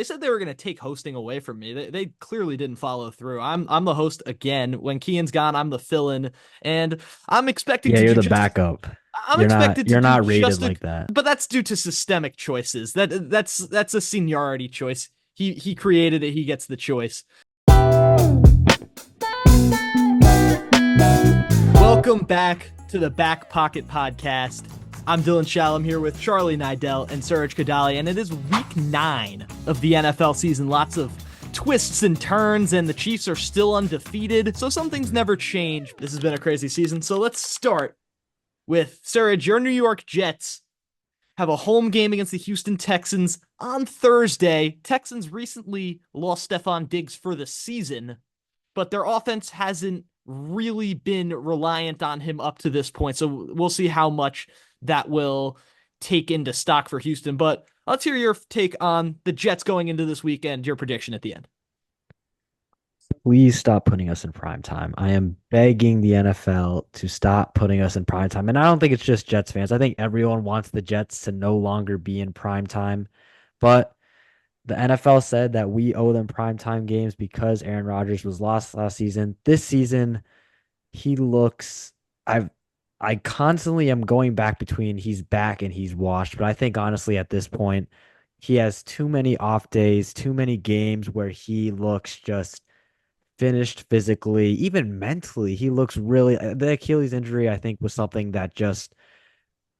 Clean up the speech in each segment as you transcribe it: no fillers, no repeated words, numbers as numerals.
They said they were going to take hosting away from me. They clearly didn't follow through. I'm the host again. When Kian's gone, I'm the fill-in, and I'm expecting Yeah, to you're do the just. backup. I'm expected to You're do not rated just a. like that. But that's due to systemic choices. That's a seniority choice. He created it. He gets the choice. Welcome back to the Back Pocket Podcast. I'm Dylan Shalom here with Charlie Nidell and Suraj Kadali, and it is week 9 of the NFL season. Lots of twists and turns, and the Chiefs are still undefeated, so some things never change. This has been a crazy season, so let's start with Suraj. Your New York Jets have a home game against the Houston Texans on Thursday. Texans recently lost Stephon Diggs for the season, but their offense hasn't really been reliant on him up to this point. So we'll see how much that will take into stock for Houston. But let's hear your take on the Jets going into this weekend, your prediction at the end. Please stop putting us in prime time. I am begging the NFL to stop putting us in prime time. And I don't think it's just Jets fans. I think everyone wants the Jets to no longer be in prime time. But the NFL said that we owe them prime time games because Aaron Rodgers was lost last season. This season, he looks I've I constantly am going back between he's back and he's washed, but I think honestly at this point he has too many off days, too many games where he looks just finished physically, even mentally. He looks really the Achilles injury I think was something that just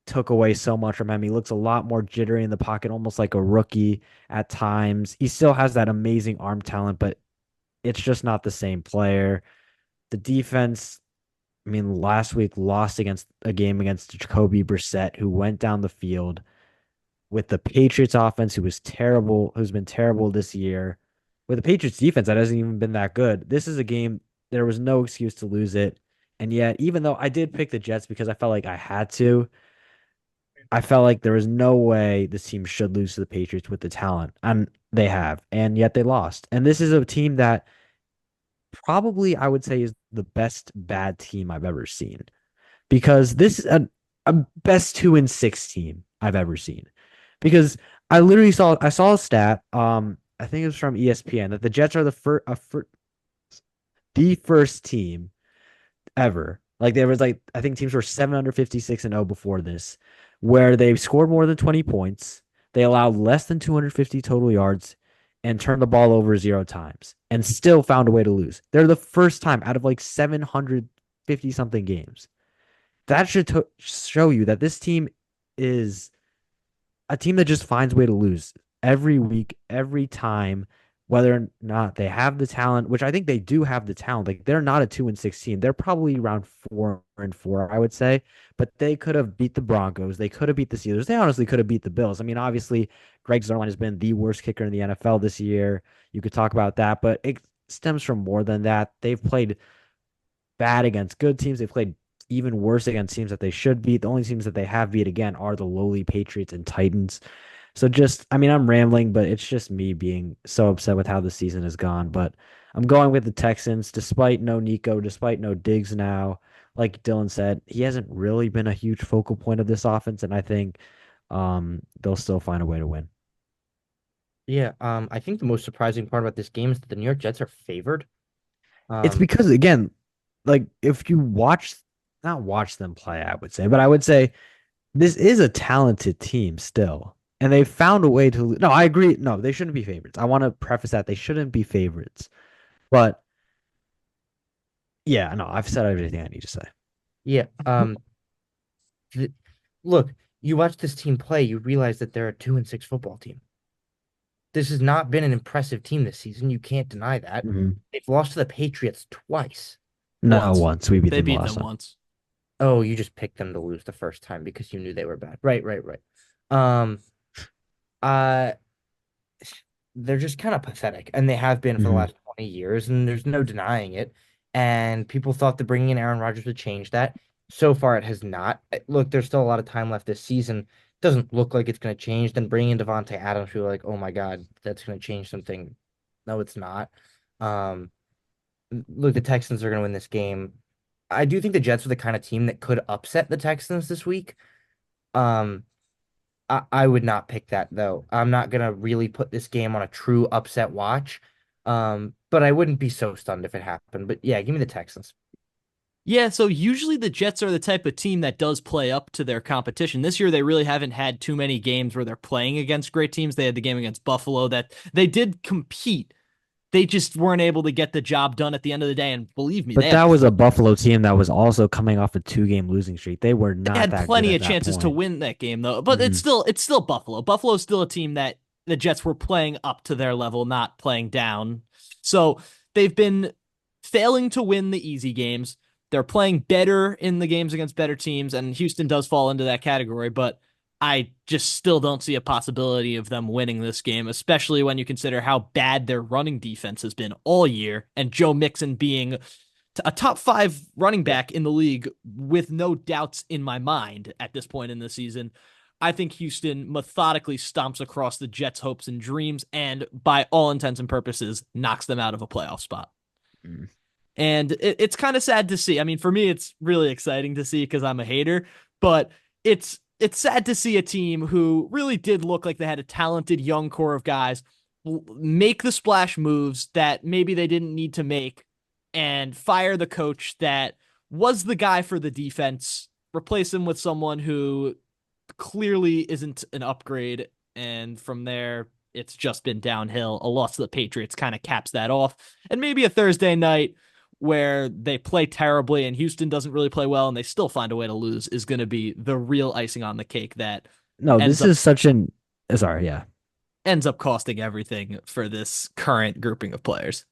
took away so much from him. He looks a lot more jittery in the pocket, almost like a rookie at times. He still has that amazing arm talent, but it's just not the same player. The defense, I mean, last week lost against a game against Jacoby Brissett, who went down the field with the Patriots offense, who was terrible, who's been terrible this year. With the Patriots defense, that hasn't even been that good. This is a game, there was no excuse to lose it. And yet, even though I did pick the Jets because I felt like I had to, I felt like there was no way this team should lose to the Patriots with the talent. And they have. And yet they lost. And this is a team that probably I would say is the best bad team I've ever seen because this is a best 2-6 team I've ever seen. Because I saw a stat, I think it was from ESPN that the Jets are the first team ever. Like there was like I think teams were 756-0 before this, where they scored more than 20 points, they allowed less than 250 total yards, and turned the ball over 0 times, and still found a way to lose. They're the first time out of like 750 something games. That should show you that this team is a team that just finds a way to lose every week, every time, whether or not they have the talent, which I think they do have the talent. Like they're not a 2-6 team. They're probably around 4-4, I would say. But they could have beat the Broncos. They could have beat the Steelers. They honestly could have beat the Bills. I mean, obviously, Greg Zuerlein has been the worst kicker in the NFL this year. You could talk about that, but it stems from more than that. They've played bad against good teams. They've played even worse against teams that they should beat. The only teams that they have beat again are the lowly Patriots and Titans. So just, I mean, I'm rambling, but it's just me being so upset with how the season has gone. But I'm going with the Texans, despite no Nico, despite no Diggs now. Like Dylan said, he hasn't really been a huge focal point of this offense, and I think they'll still find a way to win. Yeah, I think the most surprising part about this game is that the New York Jets are favored. It's Um, because again, like if you watch, not watch them play, I would say, but I would say this is a talented team still. And they found a way to. No, I agree. No, they shouldn't be favorites. I want to preface that they shouldn't be favorites. But yeah, no, I've said everything I need to say. yeah, th look, you watch this team play, you realize that they're a 2-6 football team. This has not been an impressive team this season. You can't deny that. Mhm. They've lost to the Patriots twice. No, Once. once we beat They them beat last them time. once. Oh, you just picked them to lose the first time because you knew they were bad. Right, right, right. Um, uh, they're just kind of pathetic, and they have been for the Hmm. last 20 years, and there's no denying it. And people thought that bringing in Aaron Rodgers would change that. So far, it has not. Look, there's still a lot of time left this season. Doesn't look like it's going to change. Then bringing in Devontae Adams, you're like, oh my God, that's going to change something. No, it's not. Um, Look, the Texans are going to win this game. I do think the Jets are the kind of team that could upset the Texans this week. Um, I would not pick that though. I'm not gonna really put this game on a true upset watch. But I wouldn't be so stunned if it happened. But yeah, give me the Texans. Yeah, so usually the Jets are the type of team that does play up to their competition. This year, they really haven't had too many games where they're playing against great teams. They had the game against Buffalo that they did compete. They just weren't able to get the job done at the end of the day. And believe me, But that was a Buffalo team that was also coming off a 2-game losing streak. They were they not had that good plenty at of that chances to point. win that game though. But Hmm. it's still Buffalo. Buffalo's still a team that the Jets were playing up to their level, not playing down. So they've been failing to win the easy games. They're playing better in the games against better teams, and Houston does fall into that category, but I just still don't see a possibility of them winning this game, especially when you consider how bad their running defense has been all year, and Joe Mixon being a top five running Yeah. back in the league with no doubts in my mind at this point in the season. I think Houston methodically stomps across the Jets' hopes and dreams and, by all intents and purposes, knocks them out of a playoff spot. Mm. And it's kind of sad to see. I mean, for me, it's really exciting to see because I'm a hater, but it's sad to see a team who really did look like they had a talented young core of guys make the splash moves that maybe they didn't need to make and fire the coach that was the guy for the defense, replace him with someone who clearly isn't an upgrade. And from there, it's just been downhill. A loss to the Patriots kind of caps that off. And maybe a Thursday night where they play terribly and Houston doesn't really play well and they still find a way to lose is going to be the real icing on the cake that No, ends this up is such an sorry, yeah. ends up costing everything for this current grouping of players.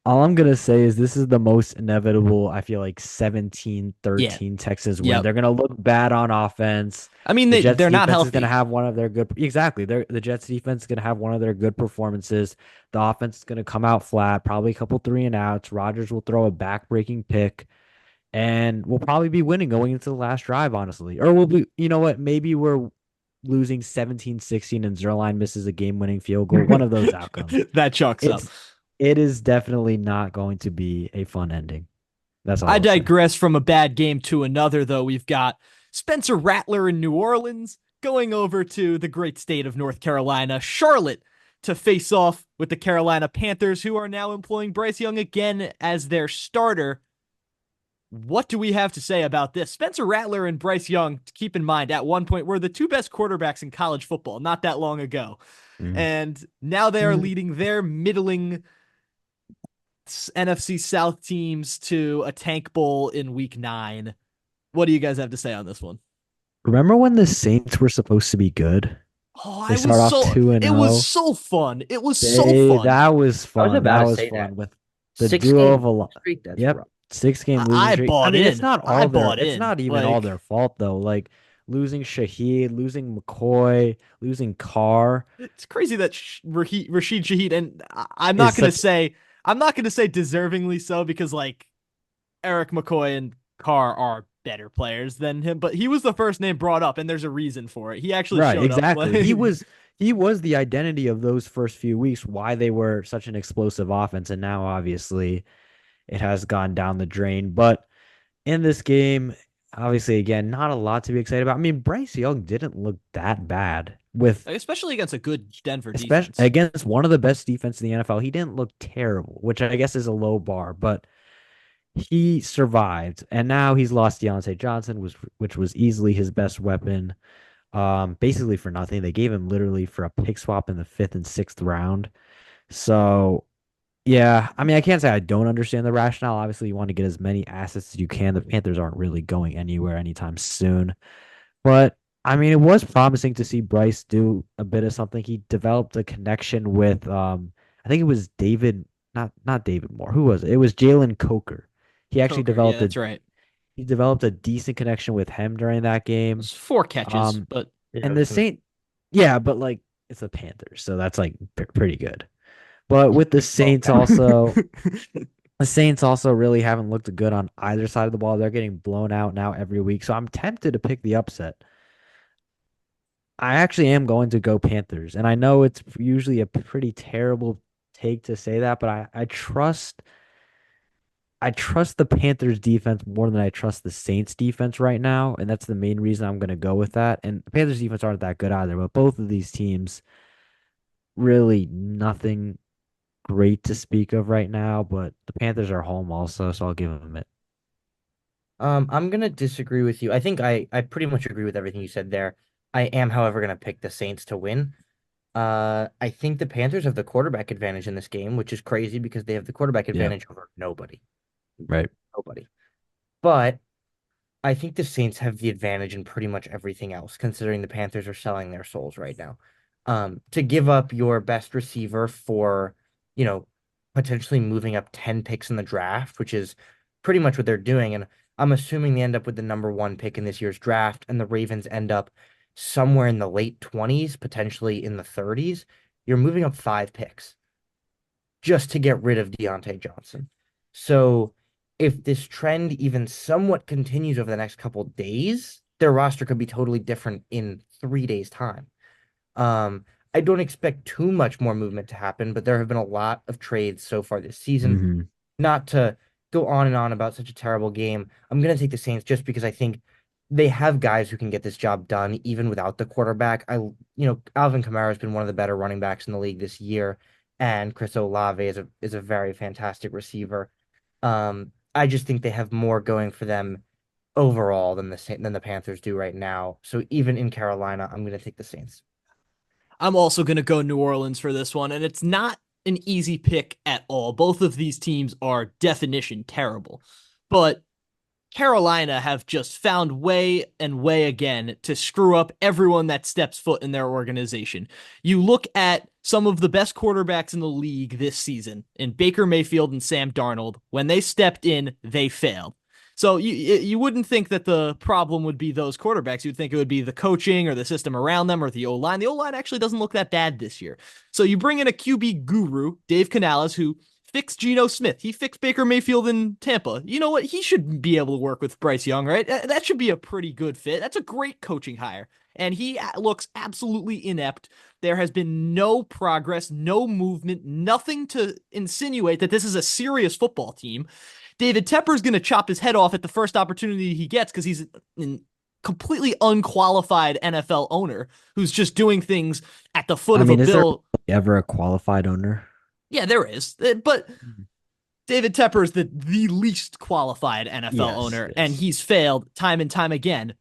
All I'm gonna say is this is the most inevitable, I feel like 17 Yeah. 13 Texas win. Yep. They're gonna look bad on offense. I mean, The Jets they're not defense is gonna healthy. have one of their good exactly. The Jets defense is gonna have one of their good performances. The offense is gonna come out flat, probably a couple three and outs. Rodgers will throw a back-breaking pick, and we'll probably be winning going into the last drive, honestly. Or we'll be, you know what, maybe we're losing 17-16 and Zerline misses a game-winning field goal. One of those outcomes. That chalks up. It is definitely not going to be a fun ending. That's all I I'll say. digress from a bad game to another, though. We've got Spencer Rattler in New Orleans going over to the great state of North Carolina, Charlotte, to face off with the Carolina Panthers, who are now employing Bryce Young again as their starter. What do we have to say about this? Spencer Rattler and Bryce Young, keep in mind, at one point were the two best quarterbacks in college football not that long ago. Mm. And now they are leading their middling NFC South teams to a tank bowl in week 9. What do you guys have to say on this one? Remember when the Saints were supposed to be good? Oh, They start off 2 and it was 0. so fun. It was so They fun. that was I was fun. about That to was say that fun with the six duo of game a lot. streak. That's Yep, rough. 6-game losing I streak. I bought mean, it's in. not I all their. bought It's in. not even all Like, their fault though. Like losing Shaheed, losing McCoy, losing Carr. it's crazy that Rashid Shaheed, and I'm Is not gonna such say deservingly so because like Eric McCoy and Carr are better players than him, but he was the first name brought up, and there's a reason for it. He actually right, showed up exactly. He playing. was he was the identity of those first few weeks, why they were such an explosive offense, and now obviously it has gone down the drain. But in this game, obviously, again, not a lot to be excited about. I mean, Bryce Young didn't look that bad with Especially against a good Denver especially defense. against one of the best defenses in the NFL. He didn't look terrible, which I guess is a low bar, but he survived. And now he's lost Deontay Johnson, which was easily his best weapon. Basically for nothing. They gave him literally for a pick swap in the 5th and 6th round. So yeah, I mean, I can't say I don't understand the rationale. Obviously, you want to get as many assets as you can. The Panthers aren't really going anywhere anytime soon. But I mean, it was promising to see Bryce do a bit of something. He developed a connection with I think it was David, not David Moore. Who was it? It was Jalen Coker. He actually Coker, yeah, that's right. he developed a decent connection with him during that It game. was 4 catches, Um, but Yeah, I and was the gonna Saint, yeah, but like it's the Panthers, so that's like pretty good. But with the well, Saints also, the Saints also really haven't looked good on either side of the ball. They're getting blown out now every week. So I'm tempted to pick the upset. I actually am going to go Panthers. And I know it's usually a pretty terrible take to say that, but I trust I trust the Panthers defense more than I trust the Saints defense right now, and that's the main reason I'm going to go with that. And the Panthers defense aren't that good either, but both of these teams really nothing great to speak of right now, but the Panthers are home also, so I'll give them it. I'm gonna disagree with you. I think I pretty much agree with everything you said there. I am, however, gonna pick the Saints to win. I think the Panthers have the quarterback advantage in this game, which is crazy because they have the quarterback Yeah, advantage over nobody. right. Nobody. But I think the Saints have the advantage in pretty much everything else, considering the Panthers are selling their souls right now. To give up your best receiver for, you know, potentially moving up 10 picks in the draft, which is pretty much what they're doing. And I'm assuming they end up with the number one pick in this year's draft, and the Ravens end up somewhere in the late 20s, potentially in the 30s. You're moving up 5 picks just to get rid of Deontay Johnson. So if this trend even somewhat continues over the next couple of days, their roster could be totally different in 3 days' time. Um, I don't expect too much more movement to happen, but there have been a lot of trades so far this season. Hmm. Not to go on and on about such a terrible game, I'm going to take the Saints just because I think they have guys who can get this job done even without the quarterback. Alvin Kamara has been one of the better running backs in the league this year, and Chris Olave is a very fantastic receiver. I just think they have more going for them overall than the Panthers do right now. So even in Carolina, I'm going to take the Saints. I'm also going to go New Orleans for this one, and it's not an easy pick at all. Both of these teams are definition terrible, but Carolina have just found way and way again to screw up everyone that steps foot in their organization. You look at some of the best quarterbacks in the league this season, in Baker Mayfield and Sam Darnold. When they stepped in, they failed. So you wouldn't think that the problem would be those quarterbacks. You'd think it would be the coaching or the system around them or the O-line. The O-line actually doesn't look that bad this year. So you bring in a QB guru, Dave Canales, who fixed Geno Smith. He fixed Baker Mayfield in Tampa. You know what? He should be able to work with Bryce Young, right? That should be a pretty good fit. That's a great coaching hire. And he looks absolutely inept. There has been no progress, no movement, nothing to insinuate that this is a serious football team. David Tepper's going to chop his head off at the first opportunity he gets because he's a completely unqualified NFL owner who's just doing things at the foot I of a mean, is there bill. ever a qualified owner? Yeah, there is. But David Tepper is the least qualified NFL Yes, owner, and yes. he's failed time and time again.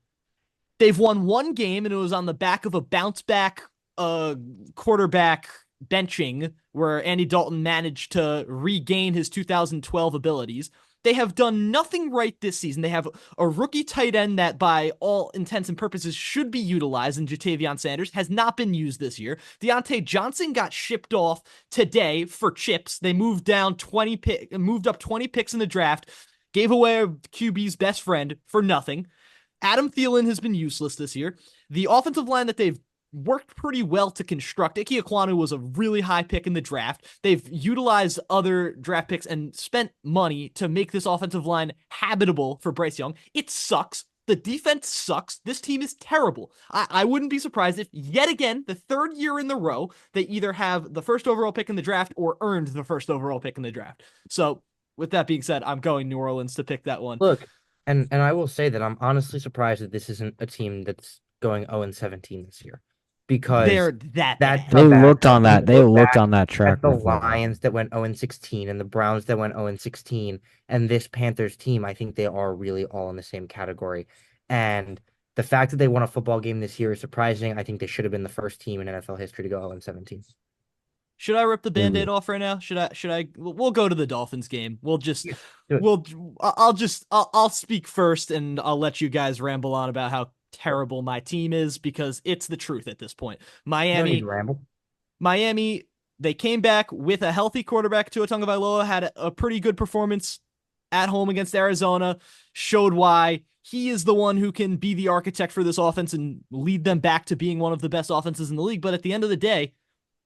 They've won one game, and it was on the back of a bounce back quarterback benching where Andy Dalton managed to regain his 2012 abilities. They have done nothing right this season. They have a rookie tight end that, by all intents and purposes, should be utilized, and Jatavion Sanders has not been used this year. Deontay Johnson got shipped off today for chips. They moved up 20 picks in the draft, gave away QB's best friend for nothing. Adam Thielen has been useless this year. The offensive line that they've worked pretty well to construct. Ike Ekwonu was a really high pick in the draft. They've utilized other draft picks and spent money to make this offensive line habitable for Bryce Young. It sucks. The defense sucks. This team is terrible. I wouldn't be surprised if, yet again, the third year in the row, they either have the first overall pick in the draft or earned the first overall pick in the draft. So, with that being said, I'm going New Orleans to pick that one. Look, and I will say that I'm honestly surprised that this isn't a team that's going 0-17 this year, because They're that that's bad. They how bad. looked on You that. They look looked back on that at track the record. Lions that went 0-16 and the Browns that went 0-16, and this Panthers team, I think they are really all in the same category. And the fact that they won a football game this year is surprising. I think they should have been the first team in NFL history to go 0-17. Should I rip the They band-aid will. off right now? Should I we'll go to the Dolphins game. We'll just Yeah, do it. we'll I'll speak first and I'll let you guys ramble on about how terrible my team is because it's the truth at this point. No need to Miami ramble. Miami they came back with a healthy quarterback. Tua Tagovailoa had a pretty good performance at home against Arizona, showed why he is the one who can be the architect for this offense and lead them back to being one of the best offenses in the league. But at the end of the day,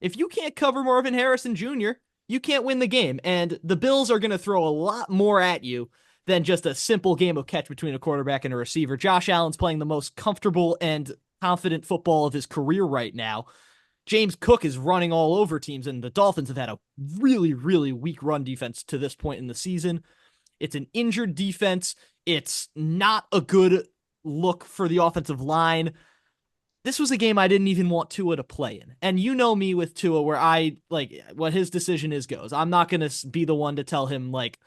if you can't cover Marvin Harrison Jr., you can't win the game. And the Bills are going to throw a lot more at you than just a simple game of catch between a quarterback and a receiver. Josh Allen's playing the most comfortable and confident football of his career right now. James Cook is running all over teams, and the Dolphins have had a really, really weak run defense to this point in the season. It's an injured defense. It's not a good look for the offensive line. This was a game I didn't even want Tua to play in. And you know me with Tua, where I like what his decision is goes. I'm not going to be the one to tell him, like,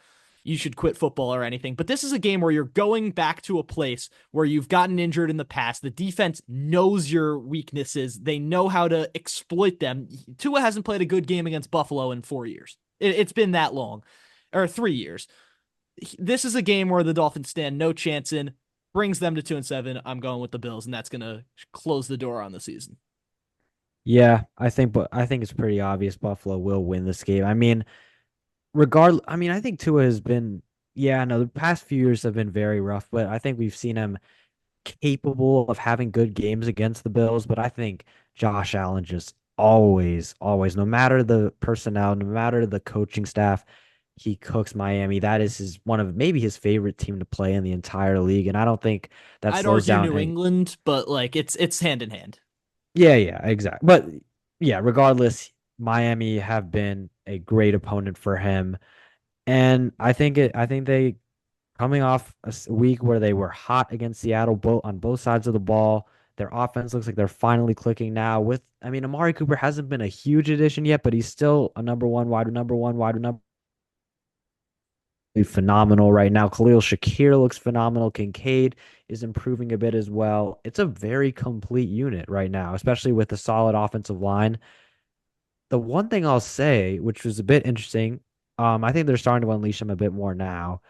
you should quit football or anything. But this is a game where you're going back to a place where you've gotten injured in the past. The defense knows your weaknesses, they know how to exploit them. Tua hasn't played a good game against Buffalo in 4 years. It's been that long, or 3 years. This is a game where the Dolphins stand no chance in, brings them to 2-7. I'm going with the Bills, and that's going to close the door on the season. Yeah, but I think it's pretty obvious Buffalo will win this game. I mean, I think Tua has been, yeah, no, the past few years have been very rough, but I think we've seen him capable of having good games against the Bills. But I think Josh Allen just always, no matter the personnel, no matter the coaching staff, he cooks Miami. That is one of maybe his favorite team to play in the entire league. And I don't think that I'd slows argue down New any. England, but like it's hand in hand. Yeah, exactly. But yeah, regardless, Miami have been a great opponent for him. And I think they coming off a week where they were hot against Seattle on both sides of the ball. Their offense looks like they're finally clicking now. I mean, Amari Cooper hasn't been a huge addition yet, but he's still a number one wide number. Phenomenal right now. Khalil Shakir looks phenomenal. Kincaid is improving a bit as well. It's a very complete unit right now, especially with the solid offensive line. The one thing I'll say, which was a bit interesting, I think they're starting to unleash him a bit more now,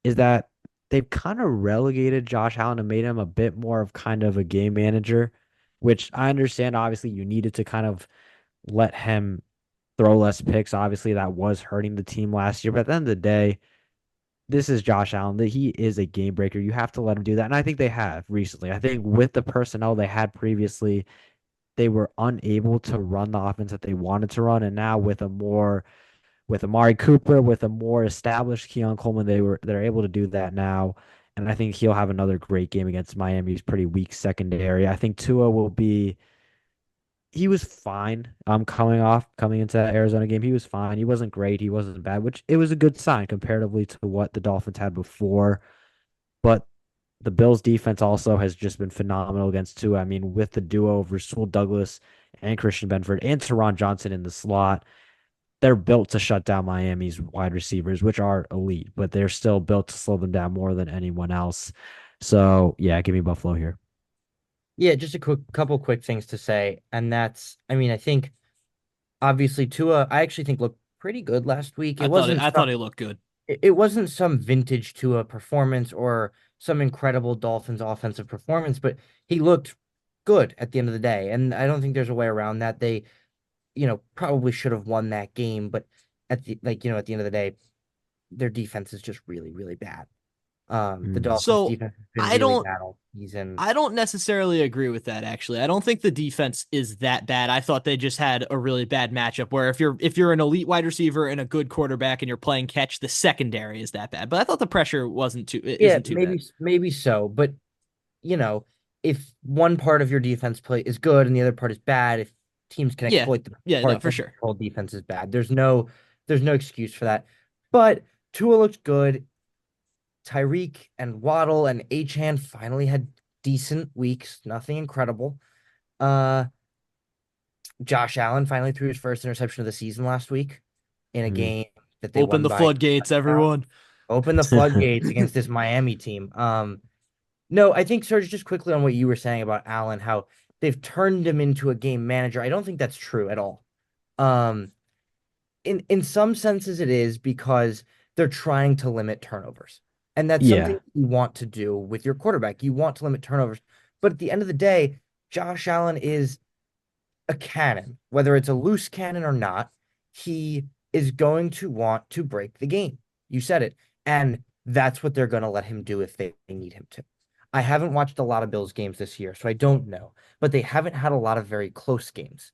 is that they've kind of relegated Josh Allen and made him a bit more of kind of a game manager, which I understand. Obviously, you needed to kind of let him throw less picks. Obviously, that was hurting the team last year. But at the end of the day, this is Josh Allen. That he is a game breaker. You have to let him do that. And I think they have recently. I think with the personnel they had previously, they were unable to run the offense that they wanted to run. And now with Amari Cooper, with a more established Keon Coleman, they're able to do that now. And I think he'll have another great game against Miami's pretty weak secondary. I think Tua will be he was fine. Coming into that Arizona game. He was fine. He wasn't great. He wasn't bad, which it was a good sign comparatively to what the Dolphins had before. But the Bills defense also has just been phenomenal against Tua. I mean, with the duo of Rasul Douglas and Christian Benford and Teron Johnson in the slot, they're built to shut down Miami's wide receivers, which are elite, but they're still built to slow them down more than anyone else. So yeah, give me Buffalo here. Yeah, just a couple quick things to say, and that's, I mean, I think obviously Tua, I actually think looked pretty good last week. I thought he looked good. It wasn't some vintage Tua performance or some incredible Dolphins offensive performance, but he looked good at the end of the day, and I don't think there's a way around that. They, probably should have won that game, but at the end of the day, their defense is just really, really bad. The Mm. Dolphins So defense has been I really don't bad all season. I don't necessarily agree with that actually. I don't think the defense is that bad. I thought they just had a really bad matchup where if you're an elite wide receiver and a good quarterback and you're playing catch, the secondary is that bad. But I thought the pressure Yeah, isn't too bad. maybe so, but you know, if one part of your defense play is good and the other part is bad, if teams can Yeah. exploit the Yeah, no, part for that the sure. whole defense is bad, there's no excuse for that. But Tua looked good. Tyreek and Waddle and Achan finally had decent weeks, nothing incredible. Uh, Josh Allen finally threw his first interception of the season last week in a Mm. game that they Open won the by floodgates, touchdown. everyone. Open the floodgates against this Miami team. No, I think Serge, just quickly on what you were saying about Allen, how they've turned him into a game manager. I don't think that's true at all. Um, in some senses it is because they're trying to limit turnovers. And that's something Yeah. you want to do with your quarterback. You want to limit turnovers. But at the end of the day, Josh Allen is a cannon, whether it's a loose cannon or not, he is going to want to break the game. You said it. And that's what they're going to let him do if they need him to. I haven't watched a lot of Bills games this year, so I don't know, but they haven't had a lot of very close games.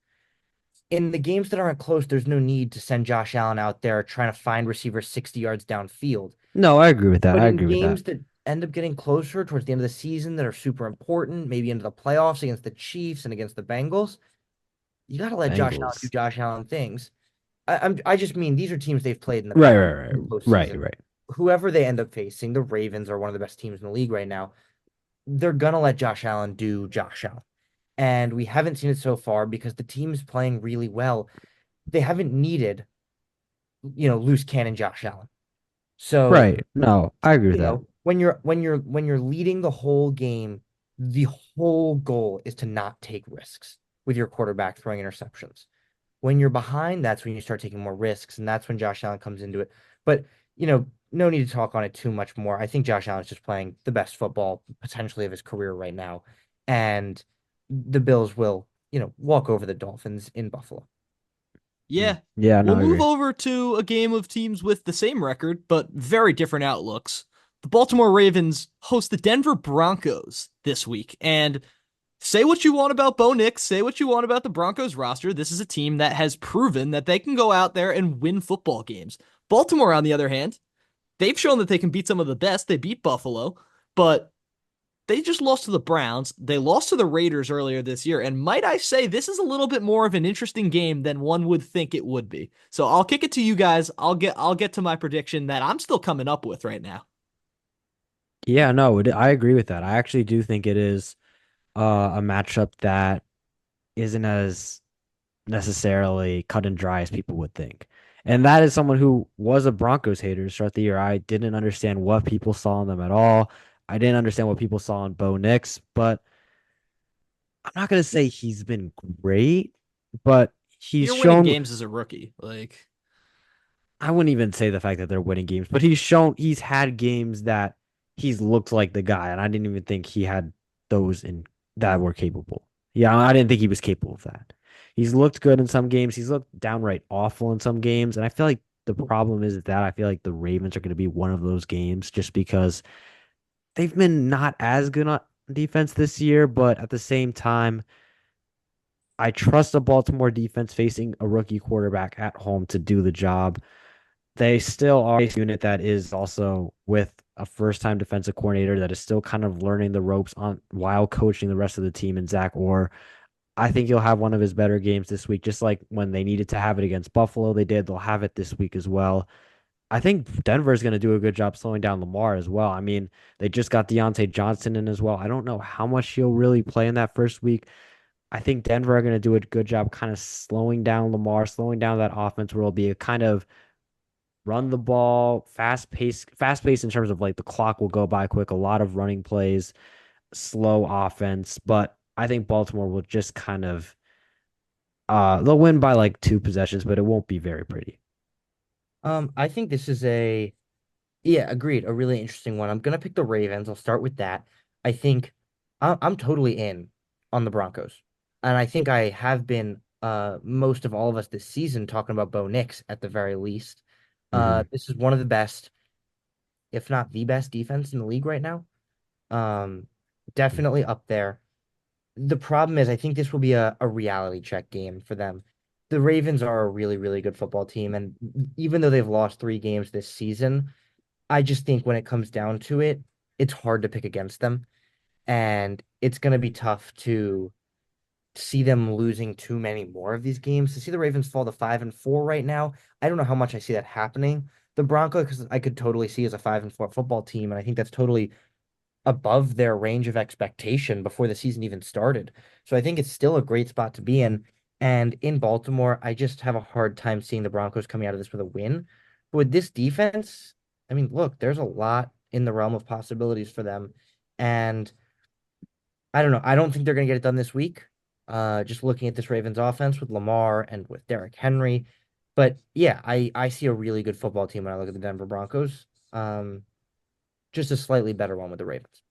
In the games that aren't close, there's no need to send Josh Allen out there trying to find receivers 60 yards downfield. No, I agree with that. But I in agree with that. games that end up getting closer towards the end of the season that are super important, maybe into the playoffs against the Chiefs and against the Bengals, you got to let Josh Allen do Bengals. Josh Allen things. I just mean these are teams they've played in the Right, past right, right, in the right, postseason. right. whoever they end up facing, the Ravens are one of the best teams in the league right now. They're gonna let Josh Allen do Josh Allen. And we haven't seen it so far because the team's playing really well. They haven't needed, loose cannon Josh Allen. So, Right. No, I agree with that. when you're leading the whole game, the whole goal is to not take risks with your quarterback throwing interceptions. When you're behind, that's when you start taking more risks, and that's when Josh Allen comes into it. But, no need to talk on it too much more. I think Josh Allen's just playing the best football potentially of his career right now. And the Bills will, walk over the Dolphins in Buffalo. Mm. Yeah. Yeah, We'll no, I move agree. over to a game of teams with the same record, but very different outlooks. The Baltimore Ravens host the Denver Broncos this week. And say what you want about Bo Nix, say what you want about the Broncos roster. This is a team that has proven that they can go out there and win football games. Baltimore, on the other hand, they've shown that they can beat some of the best. They beat Buffalo, but they just lost to the Browns. They lost to the Raiders earlier this year. And might I say, this is a little bit more of an interesting game than one would think it would be. So I'll kick it to you guys. I'll get to my prediction that I'm still coming up with right now. Yeah, no, I agree with that. I actually do think it is a matchup that isn't as necessarily cut and dry as people would think. And that is someone who was a Broncos hater to start the year. I didn't understand what people saw in them at all. I didn't understand what people saw in Bo Nix, but I'm not gonna say he's been great, but he's You're winning shown. games as a rookie. Like, I wouldn't even say the fact that they're winning games, but he's had games that he's looked like the guy, and I didn't even think he had those in that were capable. Yeah, I didn't think he was capable of that. He's looked good in some games. He's looked downright awful in some games, and I feel like the problem is that I feel like the Ravens are going to be one of those games just because they've been not as good on defense this year, but at the same time, I trust the Baltimore defense facing a rookie quarterback at home to do the job. They still are a unit that is also with a first-time defensive coordinator that is still kind of learning the ropes on while coaching the rest of the team in Zach Orr. I think he'll have one of his better games this week, just like when they needed to have it against Buffalo, they did. They'll have it this week as well. I think Denver is going to do a good job slowing down Lamar as well. I mean, they just got Deontay Johnson in as well. I don't know how much he'll really play in that first week. I think Denver are going to do a good job kind of slowing down Lamar, slowing down that offense where it'll be a kind of run the ball, fast pace in terms of like the clock will go by quick, a lot of running plays, slow offense. But I think Baltimore will just kind of they'll win by like two possessions, but it won't be very pretty. I think this is yeah, agreed, a really interesting one. I'm gonna pick the Ravens. I'll start with that. I think I'm totally in on the Broncos, and I think I have been most of all of us this season talking about Bo Nix at the very least. Hmm. This is one of the best, if not the best defense in the league right now. Um, Definitely up there. The problem is, I think this will be a reality check game for them. The Ravens are a really, really good football team, and even though they've lost 3 games this season, I just think when it comes down to it, it's hard to pick against them, and it's going to be tough to see them losing too many more of these games. To see the Ravens fall to 5-4 right now, I don't know how much I see that happening. The Broncos, I could totally see as a 5-4 football team, and I think that's totally above their range of expectation before the season even started. So I think it's still a great spot to be in. And in Baltimore, I just have a hard time seeing the Broncos coming out of this with a win. But with this defense, I mean, look, there's a lot in the realm of possibilities for them. And I don't know. I don't think they're going to get it done this week. Just looking at this Ravens offense with Lamar and with Derrick Henry. But yeah, I see a really good football team when I look at the Denver Broncos. Just a slightly better one with the Ravens.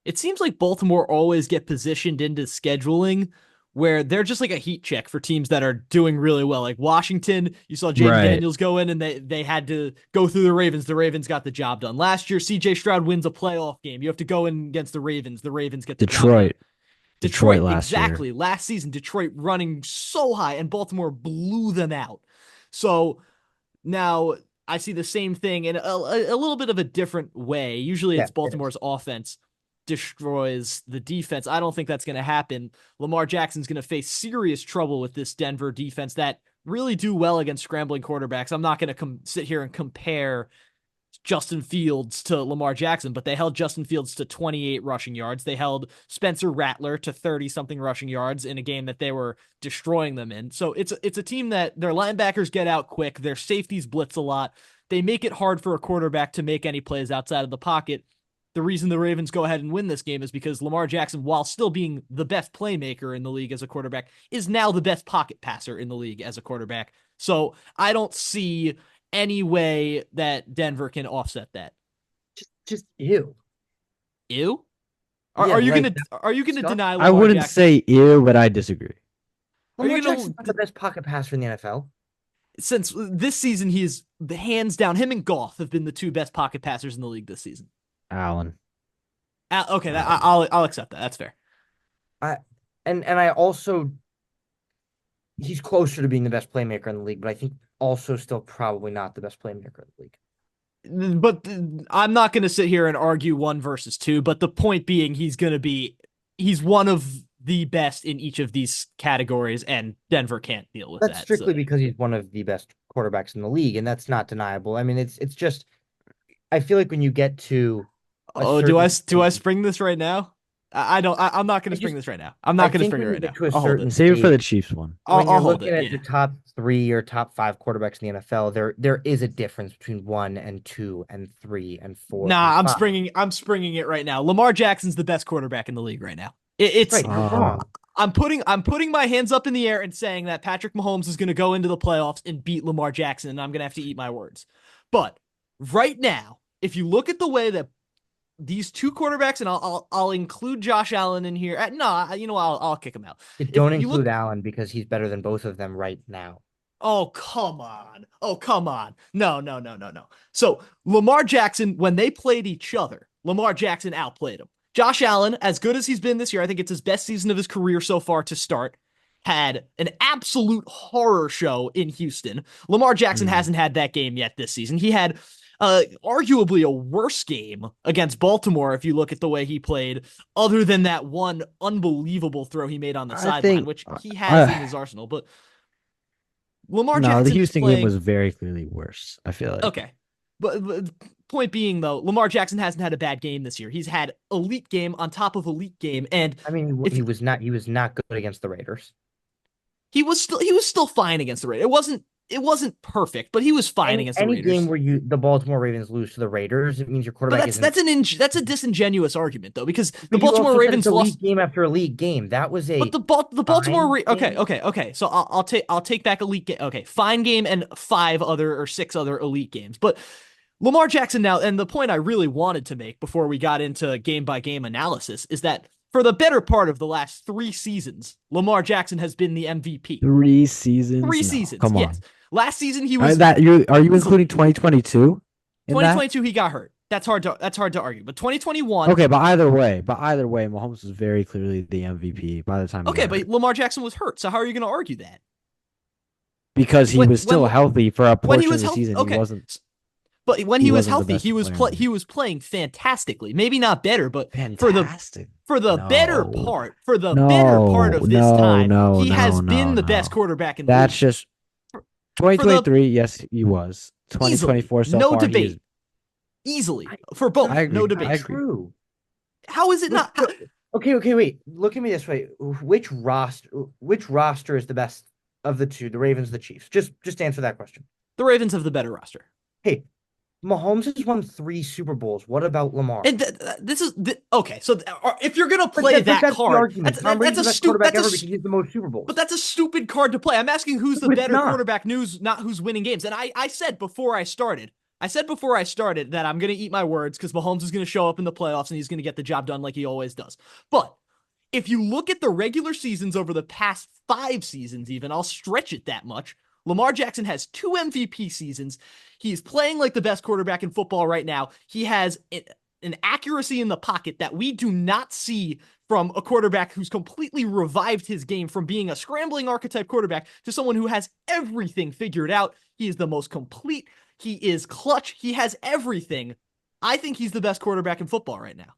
it seems like Baltimore always get positioned into scheduling where they're just like a heat check for teams that are doing really well. Like Washington, you saw Jaden Right. Daniels go in and they had to go through the Ravens. The Ravens got the job done. Last year, CJ Stroud wins a playoff game. You have to go in against the Ravens. The Ravens get the job done. Detroit. Detroit Detroit, last year. exactly. Last season, Detroit running so high, and Baltimore blew them out. So now I see the same thing in a little bit of a different way. Usually Yeah, it's it is. Baltimore's offense destroys the defense. I don't think that's going to happen. Lamar Jackson's going to face serious trouble with this Denver defense that really do well against scrambling quarterbacks. I'm not going to sit here and compare Justin Fields to Lamar Jackson, but they held Justin Fields to 28 rushing yards. They held Spencer Rattler to 30-something rushing yards in a game that they were destroying them in. So it's a team that their linebackers get out quick, their safeties blitz a lot. They make it hard for a quarterback to make any plays outside of the pocket. The reason the Ravens go ahead and win this game is because Lamar Jackson, while still being the best playmaker in the league as a quarterback, is now the best pocket passer in the league as a quarterback. So I don't see any way that Denver can offset that. Just ew. Ew? Yeah, Are you like, gonna deny Lamar I wouldn't Jackson? say ew, but I disagree. Lamar you gonna- Jackson's not the best pocket passer in the NFL. Since this season, he is hands down. Him and Goff have been the two best pocket passers in the league this season. Allen. Okay, I'll accept that. That's fair. And I also he's closer to being the best playmaker in the league, but I think also still probably not the best playmaker in the league. But I'm not going to sit here and argue 1 versus 2. But the point being, he's one of the best in each of these categories, and Denver can't deal with That's that. strictly because he's one of the best quarterbacks in the league, and that's not deniable. I mean, it's just I feel like when you get to do I spring this right now? I don't. I'm not going to spring this right now. I'm not going to spring it right now. I'll hold it. Save it for the Chiefs one. When you're I'll hold looking it. at the top 3 or top 5 quarterbacks in the NFL, there is a difference between 1 and 2 and 3 and 4. Nah, and 5. I'm springing it right now. Lamar Jackson's the best quarterback in the league right now. It's right. You're wrong. I'm putting my hands up in the air and saying that Patrick Mahomes is going to go into the playoffs and beat Lamar Jackson, and I'm going to have to eat my words. But right now, if you look at the way that these two quarterbacks, and I'll include Josh Allen in here. I'll kick him out. Don't include Allen because he's better than both of them right now. Oh, come on. No. So Lamar Jackson, when they played each other, Lamar Jackson outplayed him. Josh Allen, as good as he's been this year, I think it's his best season of his career so far to start, had an absolute horror show in Houston. Lamar Jackson hasn't had that game yet this season. He had arguably a worse game against Baltimore if you look at the way he played, other than that one unbelievable throw he made on the sideline, which he has in his arsenal. But Lamar Jackson, the Houston game was very clearly worse, I feel like. Okay. But point being, though, Lamar Jackson hasn't had a bad game this year. He's had elite game on top of elite game, and I mean, he was not good against the Raiders. He was still fine against the Raiders. It wasn't perfect, but he was fine against the Raiders. Any game where the Baltimore Ravens lose to the Raiders, it means your quarterback isn't. That's a disingenuous argument though, because the Baltimore Ravens lost game after elite game. That was a. But the Baltimore okay. So I'll take back elite game. Okay, fine game and 6 other elite games, but. Lamar Jackson now, and the point I really wanted to make before we got into game-by-game analysis is that for the better part of the last 3 seasons, Lamar Jackson has been the MVP. 3 seasons? 3 seasons, come on. yes. Last season he was... Are you including 2022? 2022 he got hurt. That's hard to argue. But 2021... Okay, but either way, Mahomes was very clearly the MVP by the time he got hurt. Lamar Jackson was hurt, so how are you going to argue that? Because he was still healthy for a portion of the season. Okay. He wasn't... But when he was healthy, he was playing fantastically. Maybe not better, but fantastic. for the better part of this time, he has been the best quarterback in the league. That's just 2023. Yes, he was. 2024. So no far, debate. Easily for both. No debate. True. How is it not? Okay, wait. Look at me this way. Which roster is the best of the two? The Ravens, the Chiefs. Just answer that question. The Ravens have the better roster. Hey, Mahomes has won 3 Super Bowls. What about Lamar? And this is okay. So if you're gonna play that card, that's a stupid. He's the most Super Bowls. But that's a stupid card to play. I'm asking who's the better quarterback, not who's winning games. And I said before I started that I'm gonna eat my words because Mahomes is gonna show up in the playoffs and he's gonna get the job done like he always does. But if you look at the regular seasons over the past 5 seasons, even I'll stretch it that much. Lamar Jackson has 2 MVP seasons. He's playing like the best quarterback in football right now. He has an accuracy in the pocket that we do not see from a quarterback who's completely revived his game from being a scrambling archetype quarterback to someone who has everything figured out. He is the most complete. He is clutch. He has everything. I think he's the best quarterback in football right now.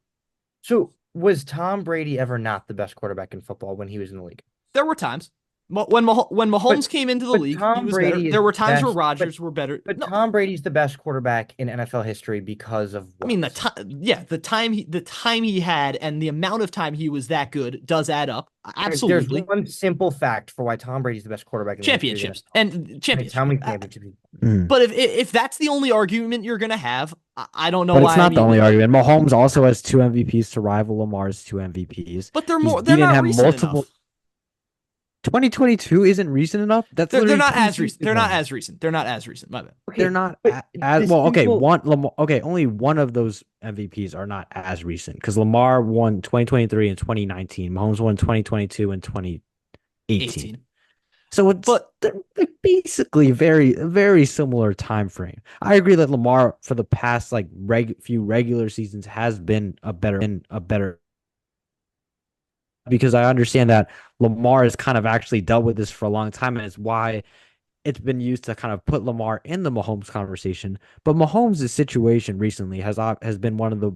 So was Tom Brady ever not the best quarterback in football when he was in the league? There were times. When Mahomes came into the But league, he Tom was better. Brady is There were the times where best. Rodgers were better. But No, Tom Brady's the best quarterback in NFL history because of I what? mean the time he had and the amount of time he was that good does add up. There's Absolutely. one simple fact for why Tom Brady's the best quarterback in the history of the Championships NFL. and I mean, championships. how many championships? Mm. But if that's the only argument you're gonna have, I don't know But it's why I'm not the only even. argument. Mahomes also has 2 MVPs to rival Lamar's 2 MVPs. But they're He's more. They're beaten not him recent multiple. enough. 2022 isn't recent enough. That's They're literally not two as recent. seasons They're not ago. as recent. They're not as recent. My bad. They're Okay, not but as the well. Okay, simple only one of those MVPs are not as recent because Lamar won 2023 and 2019. Mahomes won 2022 and 2018. 18. So they're basically very similar time frame. I agree that Lamar for the past like few regular seasons has been a better because I understand that Lamar has kind of actually dealt with this for a long time, and it's why it's been used to kind of put Lamar in the Mahomes conversation. But Mahomes' situation recently has been one of the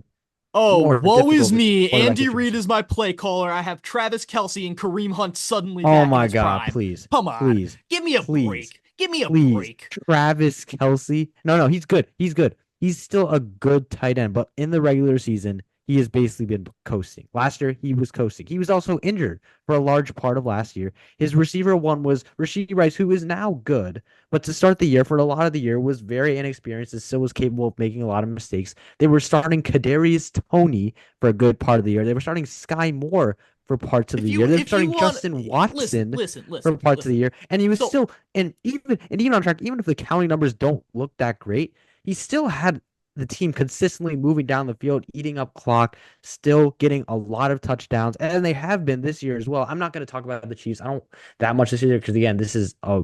Oh, more woe is difficult me. quarterback Andy Reid situations. is my play caller. I have Travis Kelce and Kareem Hunt suddenly Oh back in my his God, prime. please, Come on. please, Give me a please, break. Give me a please. break. Travis Kelce. No, he's good. He's good. He's still a good tight end, but in the regular season, he has basically been coasting. Last year, he was coasting. He was also injured for a large part of last year. His receiver one was Rashid Rice, who is now good, but to start the year, for a lot of the year, was very inexperienced and still was capable of making a lot of mistakes. They were starting Kadarius Toney for a good part of the year. They were starting Sky Moore for parts of If the year. you They were if you starting want Justin listen, Watson listen, for listen, parts of the listen. year, and he was So still and even on track. Even if the counting numbers don't look that great, he still had the team consistently moving down the field, eating up clock, still getting a lot of touchdowns, and they have been this year as well. I'm not going to talk about the Chiefs. I don't that much this year because again, this is a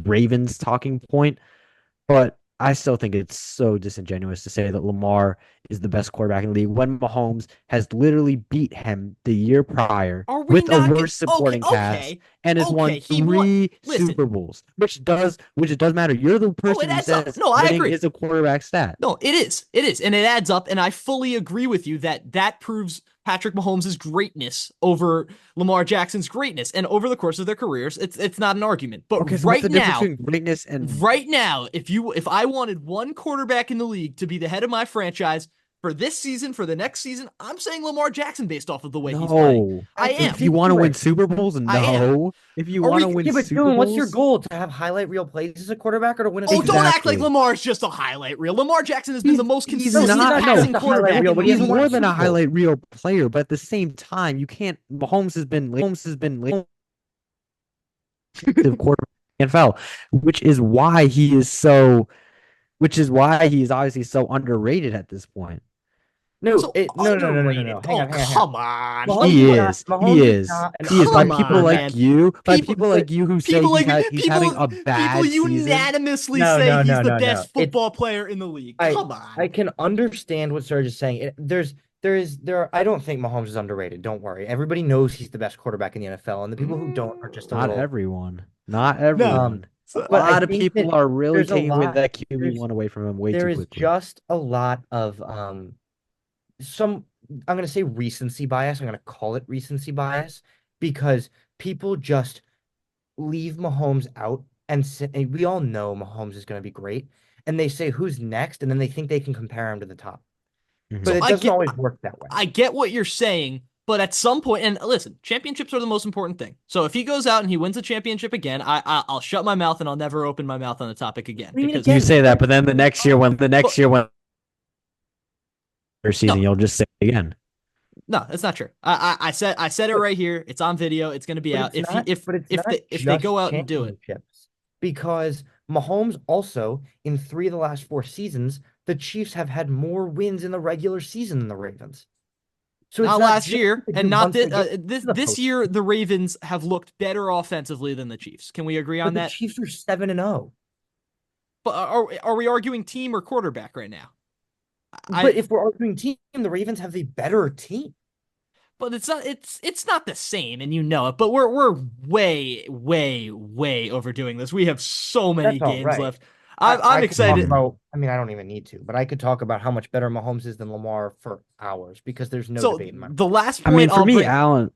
Ravens talking point. But I still think it's so disingenuous to say that Lamar is the best quarterback in the league when Mahomes has literally beat him the year prior are we with a not gonna worse okay, supporting cast okay, and has okay. won He won. three Listen. Super Bowls, which does matter. You're the Oh, it person who adds up. says No, I winning agree. is a quarterback stat. No, it is. It is. And it adds up. And I fully agree with you that that proves Patrick Mahomes' greatness over Lamar Jackson's greatness. And over the course of their careers, it's not an argument. But Okay, so what's the difference between greatness and right now, if I wanted one quarterback in the league to be the head of my franchise for this season, for the next season, I'm saying Lamar Jackson based off of the way he's playing. no? I that's am. If you want to win ridiculous. Super Bowls, I am. no. If you Are want to we win Yeah, but Super Dylan, what's your Bowls, goal? To have highlight reel plays as a quarterback or to win a Oh, Super Bowl? don't act like exactly. Lamar's just a highlight reel. Lamar Jackson has been He's the most he's No, he's consistent not. not No, passing just a highlight quarterback reel, in the but he he's hasn't won league. a more than Super a Bowl. highlight reel player. But at the same time, you can't. Mahomes has been the quarterback in the NFL, which is why he is so. Which is why he's obviously so underrated at this point. No, So no. underrated. Hang Oh, on, hang on, hang on. come on. Mahomes He is not. is. He Mahomes is is. not an He is by Come people underrated on, like back. man. you, by People people like you who say people like me, he's having a people bad season. unanimously No, say no, he's no, the no, no. best football player in the league. I Come on. I can understand what Serge is saying. I don't think Mahomes is underrated. Don't worry. Everybody knows he's the best quarterback in the NFL, and the people who don't are just a Not little everyone. Not No. um. everyone. A But I lot of think that people are really there's a taking away lot. that QB There's one away from him way there too is quickly. just a lot of some I'm gonna say recency bias. I'm gonna call it recency bias because people just leave Mahomes out and we all know Mahomes is gonna be great, and they say who's next, and then they think they can compare him to the top. Mhm. But So it doesn't always work that way. I get what you're saying, but at some point, and listen, championships are the most important thing. So if he goes out and he wins a championship again, I'll shut my mouth and I'll never open my mouth on the topic again I mean, because You again, say that, but then the next year but when their season, no, you'll just say it again. no, that's not true. I said it but right here. It's on video. It's going to be but out. it's not but it's not If they just go out and do it, championships because Mahomes also in 3 of the last 4 seasons, the Chiefs have had more wins in the regular season than the Ravens. So it's not not last just year because and you not once this again this to the this post. year. The Ravens have looked better offensively than the Chiefs. Can we agree But on the that? Chiefs are 7-0. But are we arguing team or quarterback right now? But I if we're arguing team, the Ravens have the better team. But it's not the same, and you know it. But we're way overdoing this. We have so many That's all games right. left. I I'm could talk excited. about, I mean, I don't even need to, but I could talk about how much better Mahomes is than Lamar for hours because there's no So debate in my mind. the last I mean, point for I'll me, bring. Allen.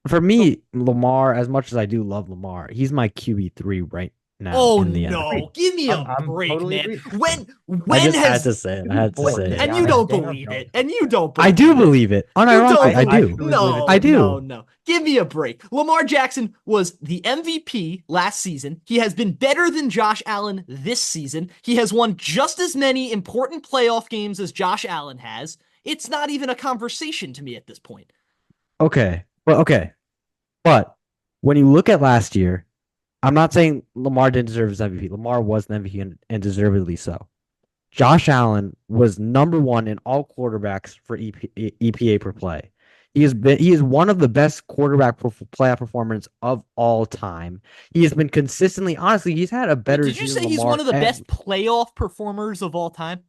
For me, Lamar, as much as I do love Lamar, he's my QB3 right now Oh in the NFL. no, give me a I'm break, totally man. agreed. I When just had has to say it. I People had to boy, say it. and you Daniel, don't Daniel believe Jones. it. And you don't I do believe it. believe it. You don't Unironically, I I believe do. truly believe it no, I too. no, do. no. Give me a break. Lamar Jackson was the MVP last season. He has been better than Josh Allen this season. He has won just as many important playoff games as Josh Allen has. It's not even a conversation to me at this point. Okay. Well, okay. But when you look at last year, I'm not saying Lamar didn't deserve his MVP. Lamar was an MVP and deservedly so. Josh Allen was number one in all quarterbacks for EPA per play. He is one of the best quarterback playoff performers of all time. He has been consistently, honestly, he's had a Wait, better did you season say than he's one Lamar. of the best playoff performers of all time?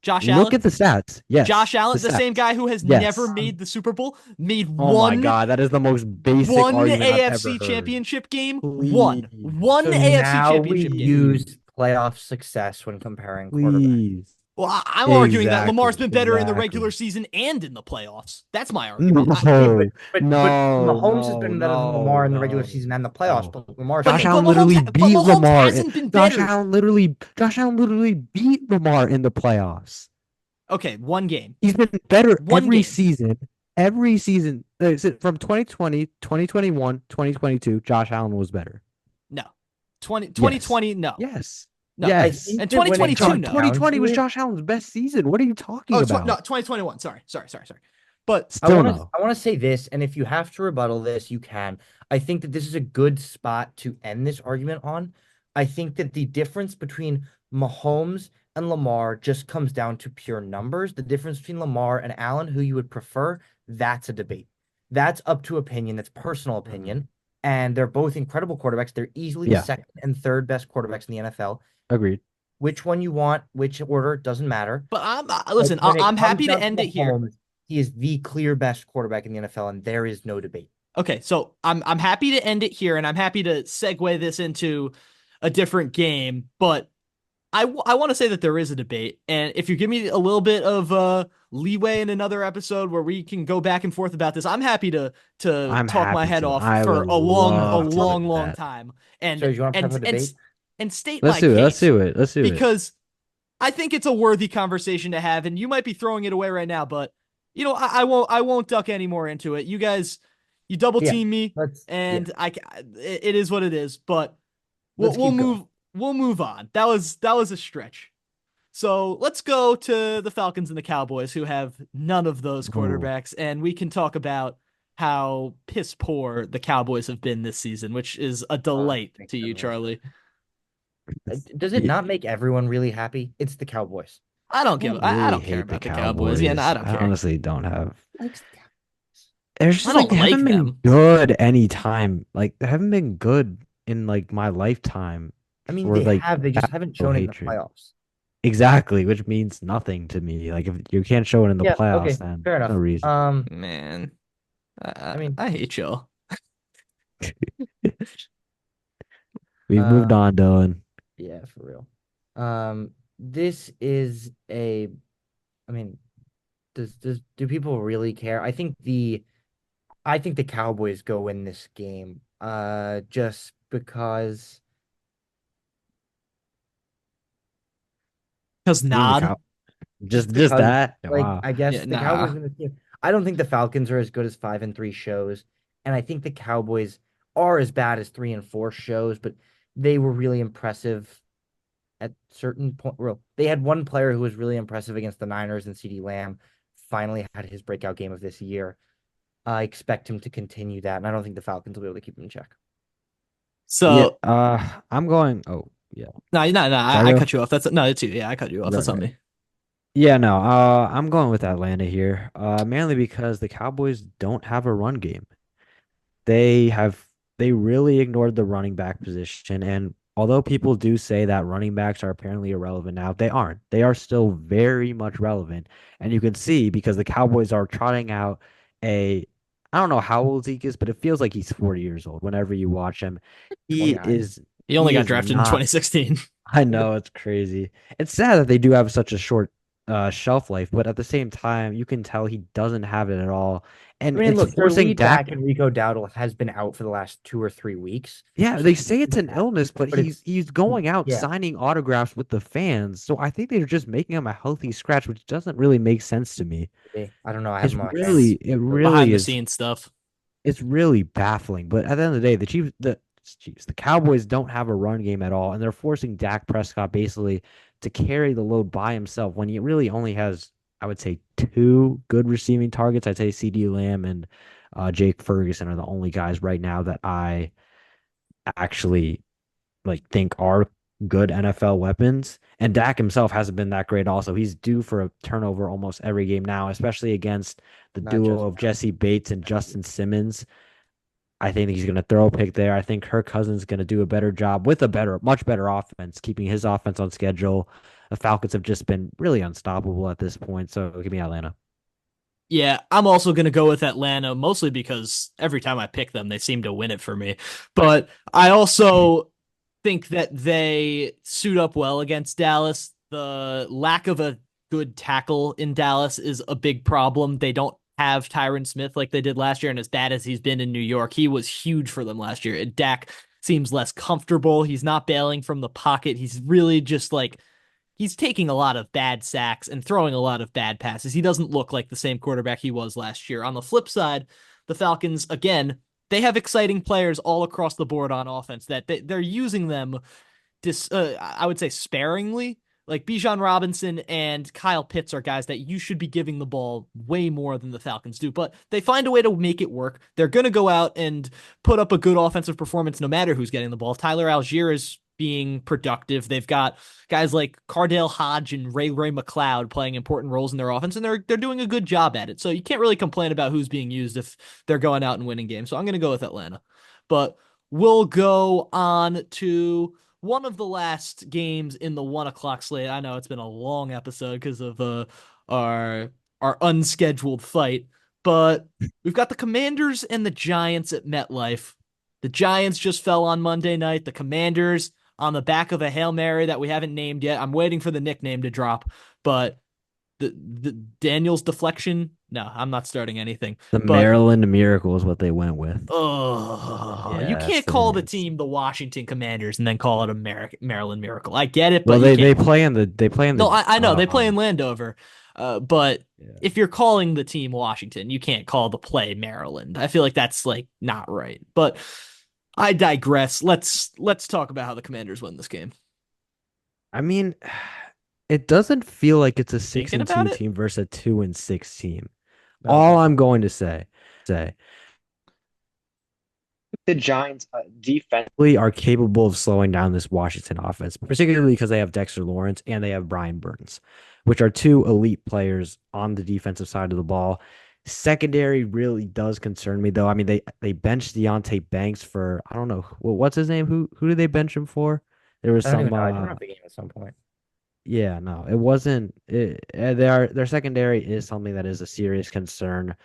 Josh Look Allen? at the stats. Yes, Josh the Allen, the same stats. guy who has never Yes. made the Super Bowl, made Oh my one God, that is the most basic one argument I've ever AFC heard. championship game. One. Please, One So AFC now we championship game. please, use playoff success when comparing quarterbacks. please. Well, I'm arguing that Lamar's Exactly, been better in the regular exactly. season and in the playoffs. That's my argument. Okay, No, but no, Mahomes has no, been better than no, Lamar in the regular no, season and the playoffs, no. but Lamar's Josh still But Allen better. literally But beat Mahomes Lamar. hasn't been better. Josh Allen literally beat Lamar in the playoffs. Okay, one game. He's been better One game. Every season from 2020, 2021, 2022. Josh Allen was better. No. 20, Yes. 2020, no. Yes. No. I Yes. think And that when it 2022, comes no. down 2020 to was it, Josh Allen's best season. What are you talking Oh, about? no, 2021. Sorry. But Still no. I want to say this, and if you have to rebuttal this, you can. I think that this is a good spot to end this argument on. I think that the difference between Mahomes and Lamar just comes down to pure numbers. The difference between Lamar and Allen, who you would prefer, that's a debate. That's up to opinion. That's personal opinion. And they're both incredible quarterbacks. They're easily the Yeah, second and third best quarterbacks in the NFL. agreed. Which one you want, which order, doesn't matter. But listen, when it I'm comes happy to down to end it here. Mahomes, he is the clear best quarterback in the NFL, and there is no debate. Okay, so I'm happy to end it here, and I'm happy to segue this into a different game. But I want to say that there is a debate, and if you give me a little bit of leeway in another episode where we can go back and forth about this, I'm happy to I'm talk my happy head to. off I for would a love to do long that. time, So you want to have a debate? and state Let's my do it. Let's case do it. Let's do it. because I think it's a worthy conversation to have, and you might be throwing it away right now, but I won't duck any more into it. You guys, you double Yeah, team me, yeah, and it is what it is. But let's keep going. we'll move on. That was a stretch. So let's go to the Falcons and the Cowboys, who have none of those Ooh. quarterbacks, and we can talk about how piss poor the Cowboys have been this season, which is a delight Makes to you, everyone Charlie. Does it not make everyone really happy? It's the Cowboys. I Really don't care hate the about the Cowboys. Yeah, no, I Cowboys. don't I care. honestly don't have. Likes the Cowboys. There's I just like don't they like haven't been them. good any time. Like they haven't been good in like my lifetime I mean, for they like have. They just haven't actual shown it in the hatred. playoffs. Exactly, which means nothing to me. Like if you can't show it in the Yeah. playoffs, Okay. then Fair no enough. reason. Man, I mean, I hate y'all. We've moved uh, on, Dylan. yeah, for real. This is a. I mean, do people really care? I think the Cowboys go win this game. Just because. Because You mean the nod. cow? Just Just because, that? like, Wow. I guess Yeah, the Cowboys nah. win this game. I don't think the Falcons are as good as 5-3 shows, and I think the Cowboys are as bad as 3-4 shows, but they were really impressive at certain point. Well, they had one player who was really impressive against the Niners, and CeeDee Lamb finally had his breakout game of this year. I expect him to continue that, and I don't think the Falcons will be able to keep him in check. Yeah. So I'm going. Oh, yeah. no. Should I I go? cut you off. That's no, it's you. Yeah, I cut you off. That's Right, on right. me. Yeah, no. I'm going with Atlanta here. Mainly because the Cowboys don't have a run game. They have they really ignored the running back position. And although people do say that running backs are apparently irrelevant now, they aren't. They are still very much relevant. And you can see because the Cowboys are trotting out a I don't know how old Zeke is, but it feels like he's 40 years old whenever you watch him. He 29. is He only he got is drafted in not 2016. I know it's crazy. It's sad that they do have such a short shelf life, but at the same time, you can tell he doesn't have it at all. I and mean, it's look, their forcing lead Dak. back Enrico Dowdle has been out for the last 2 or 3 weeks. Yeah, So they say it's an illness, but but it's he's going out yeah, signing autographs with the fans. So I think they're just making him a healthy scratch, which doesn't really make sense to me. I don't know. I have It's him on my really, fantasy. it So really Behind the is. scenes stuff. It's really baffling. But at the end of the day, the Cowboys don't have a run game at all, and they're forcing Dak Prescott basically to carry the load by himself when he really only has, I would say, two good receiving targets. I'd say CD Lamb and Jake Ferguson are the only guys right now that I actually like think are good NFL weapons. And Dak himself hasn't been that great also. He's due for a turnover almost every game now, especially against the not duo just of Jesse Bates and Justin Simmons. I think he's going to throw a pick there. I think Kirk Cousins is going to do a better job with a much better offense, keeping his offense on schedule. The Falcons have just been really unstoppable at this point. So give me Atlanta. Yeah, I'm also going to go with Atlanta, mostly because every time I pick them, they seem to win it for me. But I also think that they suit up well against Dallas. The lack of a good tackle in Dallas is a big problem. They don't have Tyron Smith like they did last year, and as bad as he's been in New York, he was huge for them last year. And Dak seems less comfortable. He's not bailing from the pocket. He's really just like he's taking a lot of bad sacks and throwing a lot of bad passes. He doesn't look like the same quarterback he was last year. On the flip side, the Falcons, again, they have exciting players all across the board on offense that they're using them I would say sparingly. Like Bijan Robinson and Kyle Pitts are guys that you should be giving the ball way more than the Falcons do, but they find a way to make it work. They're going to go out and put up a good offensive performance no matter who's getting the ball. Tyler Algier is being productive. They've got guys like Cardale Hodge and Ray McLeod playing important roles in their offense, and they're doing a good job at it. So you can't really complain about who's being used if they're going out and winning games. So I'm going to go with Atlanta. But we'll go on to one of the last games in the 1 o'clock slate. I know it's been a long episode because of our our unscheduled fight, but we've got the Commanders and the Giants at MetLife. The Giants just fell on Monday night. The Commanders on the back of a Hail Mary that we haven't named yet. I'm waiting for the nickname to drop, but the Daniels deflection. No, I'm not starting anything. The But Maryland Miracle is what they went with. oh, you Yes, can't it call the is. team the Washington Commanders and then call it a Maryland Miracle. I get it, Well, but you they can't. play in No, the I know they play in Landover, but yeah. if you're calling the team Washington, you can't call the play Maryland. I feel like that's like not right. But I digress. Let's talk about how the Commanders win this game. I mean, it doesn't feel like it's a six Thinking and about two it, team versus a 2-6 team. I don't All think so. I'm going to say the Giants defensively are capable of slowing down this Washington offense, particularly because they have Dexter Lawrence and they have Brian Burns, which are two elite players on the defensive side of the ball. Secondary really does concern me, though. I mean, they benched Deontay Banks for I don't know what's his name. Who did they bench him for? There was I don't even some know. I turned off the game at some point. yeah, no, it wasn't. Their secondary is something that is a serious concern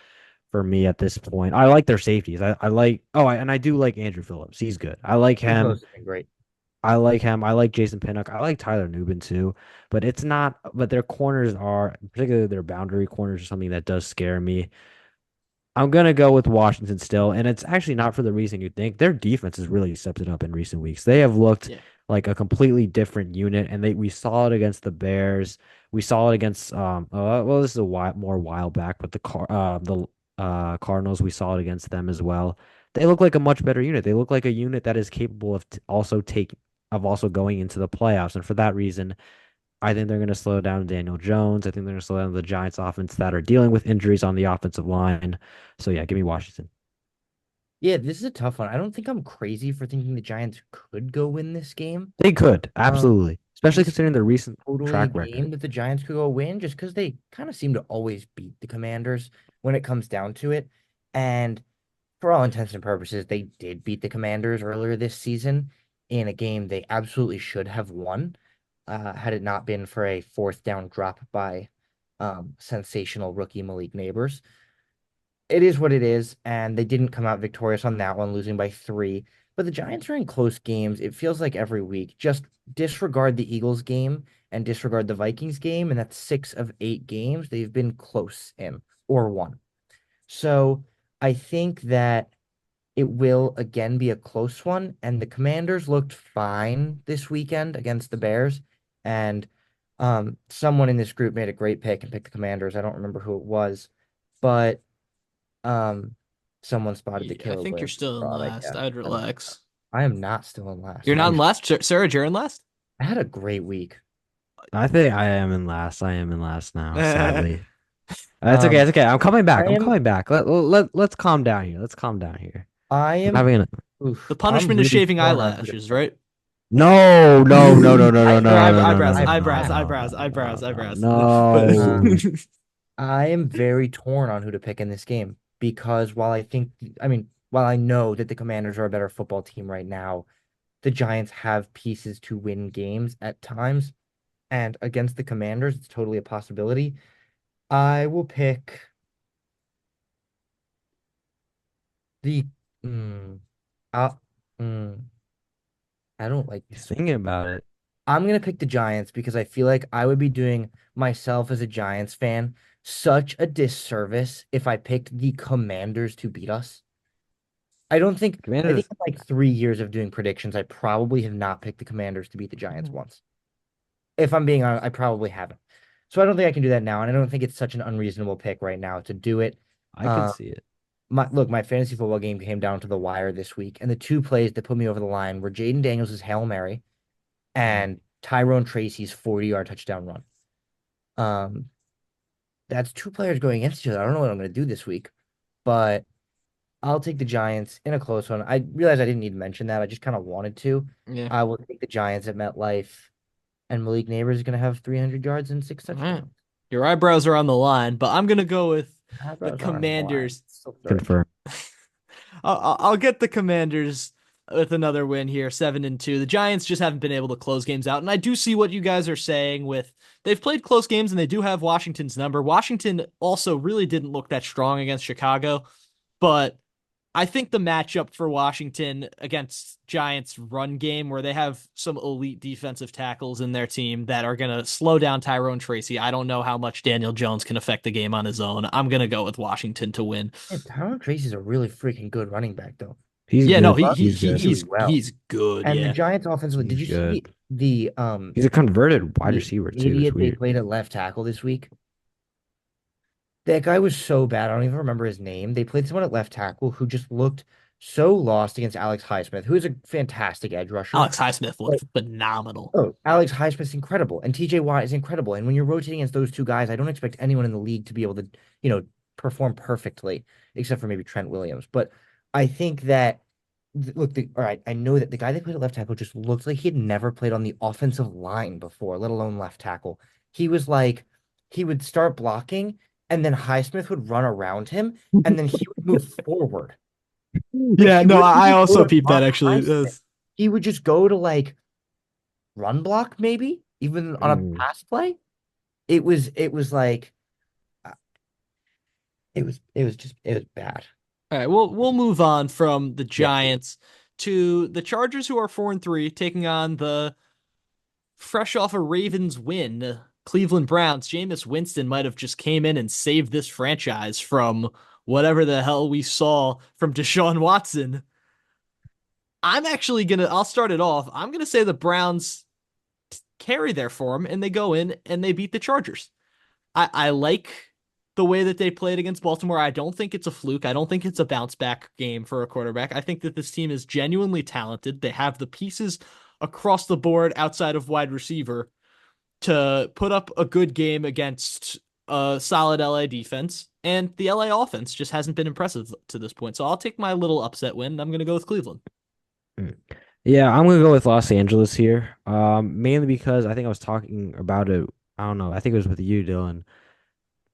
for me at this point. I like their safeties. I like and I do like Andrew Phillips. He's good. I like Andrew him. Phillips has been great. I like him. I like Jason Pinnock. I like Tyler Nubin too. But it's not. But their corners are, particularly their boundary corners, are something that does scare me. I'm gonna go with Washington still, and it's actually not for the reason you think. Their defense has really stepped it up in recent weeks. They have looked yeah. like a completely different unit, and we saw it against the Bears. We saw it against well, this is a while back, but the Cardinals, we saw it against them as well. They look like a much better unit. They look like a unit that is capable of also going into the playoffs, and for that reason, I think they're going to slow down Daniel Jones. I think they're going to slow down the Giants offense that are dealing with injuries on the offensive line. So yeah, give me Washington. Yeah, this is a tough one. I don't think I'm crazy for thinking the Giants could go win this game. They could, Um, absolutely. Especially this considering isn't their recent totally a track game record. that the Giants could go win just because they kind of seem to always beat the Commanders when it comes down to it. And for all intents and purposes, they did beat the Commanders earlier this season in a game they absolutely should have won, had it not been for a fourth down drop by sensational rookie Malik Neighbors. It is what it is, and they didn't come out victorious on that one, losing by 3. But the Giants are in close games. It feels like every week. Just disregard the Eagles game and disregard the Vikings game, and that's 6 of 8 games they've been close in or won. So I think that it will again be a close one. And the Commanders looked fine this weekend against the Bears. And someone in this group made a great pick and picked the Commanders. I don't remember who it was, but um, someone spotted the I Caleb think you're Williams still in fraud, I last. guess. I'd I don't. relax. I am not still in last. You're not in last, Sarah. You're in last. I had a great week. I think I am in last. I am in last now, the sadly. It's okay. Um, It's okay. I'm coming back. I I'm am. coming back. Let's calm down here. Let's calm down here. I I'm am. having a I'm punishment is really shaving torn on who to eyelashes, pick. right? No, no, no, no, no, I no, have Or no, no, no, no, eyebrows, I no, have eyebrows, no, facts. eyebrows, no, no, eyebrows, no, eyebrows. no. Um, I am very torn on who to pick in this game because while I know that the Commanders are a better football team right now, the Giants have pieces to win games at times, and against the Commanders, it's totally a possibility. I will pick the. Mm, I, mm, I don't like He's this. thinking about it. I'm gonna pick the Giants because I feel like I would be doing myself as a Giants fan such a disservice if I picked the Commanders to beat us. I think Commanders. in like 3 years of doing predictions, I probably have not picked the Commanders to beat the Giants once. If I'm being honest, I probably haven't. So I don't think I can do that now, and I don't think it's such an unreasonable pick right now to do it. I can Uh, see it. my fantasy football game came down to the wire this week, and the two plays that put me over the line were Jaden Daniels' Hail Mary Mhm. and Tyrone Tracy's 40-yard touchdown run. Um, that's two players going against each other. I don't know what I'm going to do this week, but I'll take the Giants in a close one. I realized I didn't need to mention that. I just kind of wanted to. Yeah. I will take the Giants at MetLife, and Malik Neighbors is going to have 300 yards and six All right. touchdowns. Your eyebrows are on the line, but I'm gonna go with the Eyebrows aren't on the line. Commanders. So Surge. Confirm. I'll get the Commanders with another win here, 7-2. The Giants just haven't been able to close games out, and I do see what you guys are saying with they've played close games and they do have Washington's number. Washington also really didn't look that strong against Chicago, but I think the matchup for Washington against Giants run game where they have some elite defensive tackles in their team that are going to slow down Tyrone Tracy. I don't know how much Daniel Jones can affect the game on his own. I'm going to go with Washington to win. Yeah, Tyrone Tracy's a really freaking good running back, though. He's Yeah, no, good. Russ He's good. really well. he's good, And the yeah. Giants offensively, did He's you see good. He's a converted wide the receiver too. It's idiot they weird. played at left tackle this week? That guy was so bad. I don't even remember his name. They played someone at left tackle who just looked so lost against Alex Highsmith, who is a fantastic edge rusher. Alex Highsmith But looked phenomenal. oh, Alex Highsmith's incredible, and TJ Watt is incredible. And when you're rotating against those two guys, I don't expect anyone in the league to be able to, you know, perform perfectly, except for maybe Trent Williams. But I think that look, all right, I know that the guy that played at left tackle just looked like he had never played on the offensive line before, let alone left tackle. He was like, he would start blocking, and then Highsmith would run around him, and then he would move forward. Like Yeah, he no, wouldn't I even go also to peeped that block actually. Highsmith. He would just go to like run block, maybe even on a Mm. pass play. It was like uh, it was bad. All right, we'll move on from the Yeah. Giants to the Chargers, who are 4-3, taking on the fresh off a Ravens win, Cleveland Browns. Jameis Winston might have just came in and saved this franchise from whatever the hell we saw from Deshaun Watson. I'll start it off. I'm gonna say the Browns carry their form and they go in and they beat the Chargers. I like the way that they played against Baltimore. I don't think it's a fluke. I don't think it's a bounce back game for a quarterback. I think that this team is genuinely talented. They have the pieces across the board outside of wide receiver to put up a good game against a solid LA defense. And the LA offense just hasn't been impressive to this point. So I'll take my little upset win. I'm going to go with Cleveland. Mm. Yeah, I'm gonna go with Los Angeles here. Mainly because I think I was talking about it. I don't know. I think it was with you, Dylan,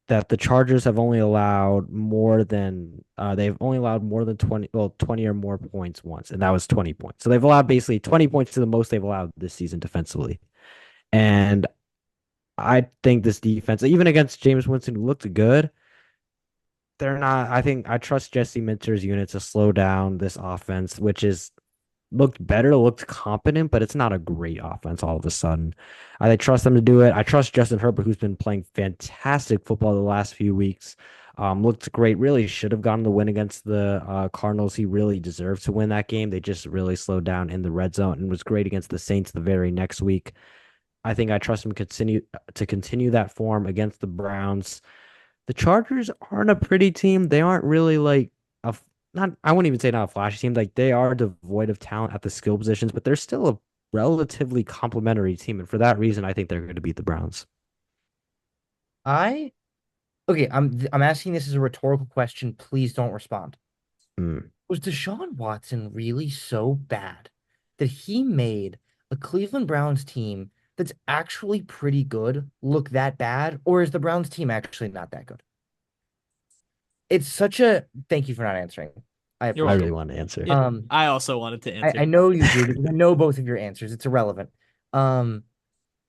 that the Chargers have only allowed more than they've only allowed more than 20 or more points once, and that was 20 points. So they've allowed basically 20 points to the most they've allowed this season defensively. And I think this defense, even against James Winston, who looked good, they're not. I think I trust Jesse Minter's unit to slow down this offense, which is looked better, looked competent, but it's not a great offense all of a sudden. I trust them to do it. I trust Justin Herbert, who's been playing fantastic football the last few weeks. Looked great. Really should have gotten the win against the Cardinals. He really deserved to win that game. They just really slowed down in the red zone and was great against the Saints the very next week. I think I trust him to continue that form against the Browns. The Chargers aren't a pretty team. They aren't really like not I wouldn't even say not a flashy team. Like they are devoid of talent at the skill positions, but they're still a relatively complimentary team. And for that reason, I think they're going to beat the Browns. I Okay, I'm asking this as a rhetorical question. Please don't respond. Hmm. Was Deshaun Watson really so bad that he made a Cleveland Browns team that's actually pretty good look that bad, or is the Browns team actually not that good? It's such a thank you for not answering. I You're I appreciate really welcome. want to answer. Yeah, it. I also wanted to I answer. know you do because I know both of your answers. It's irrelevant. Um,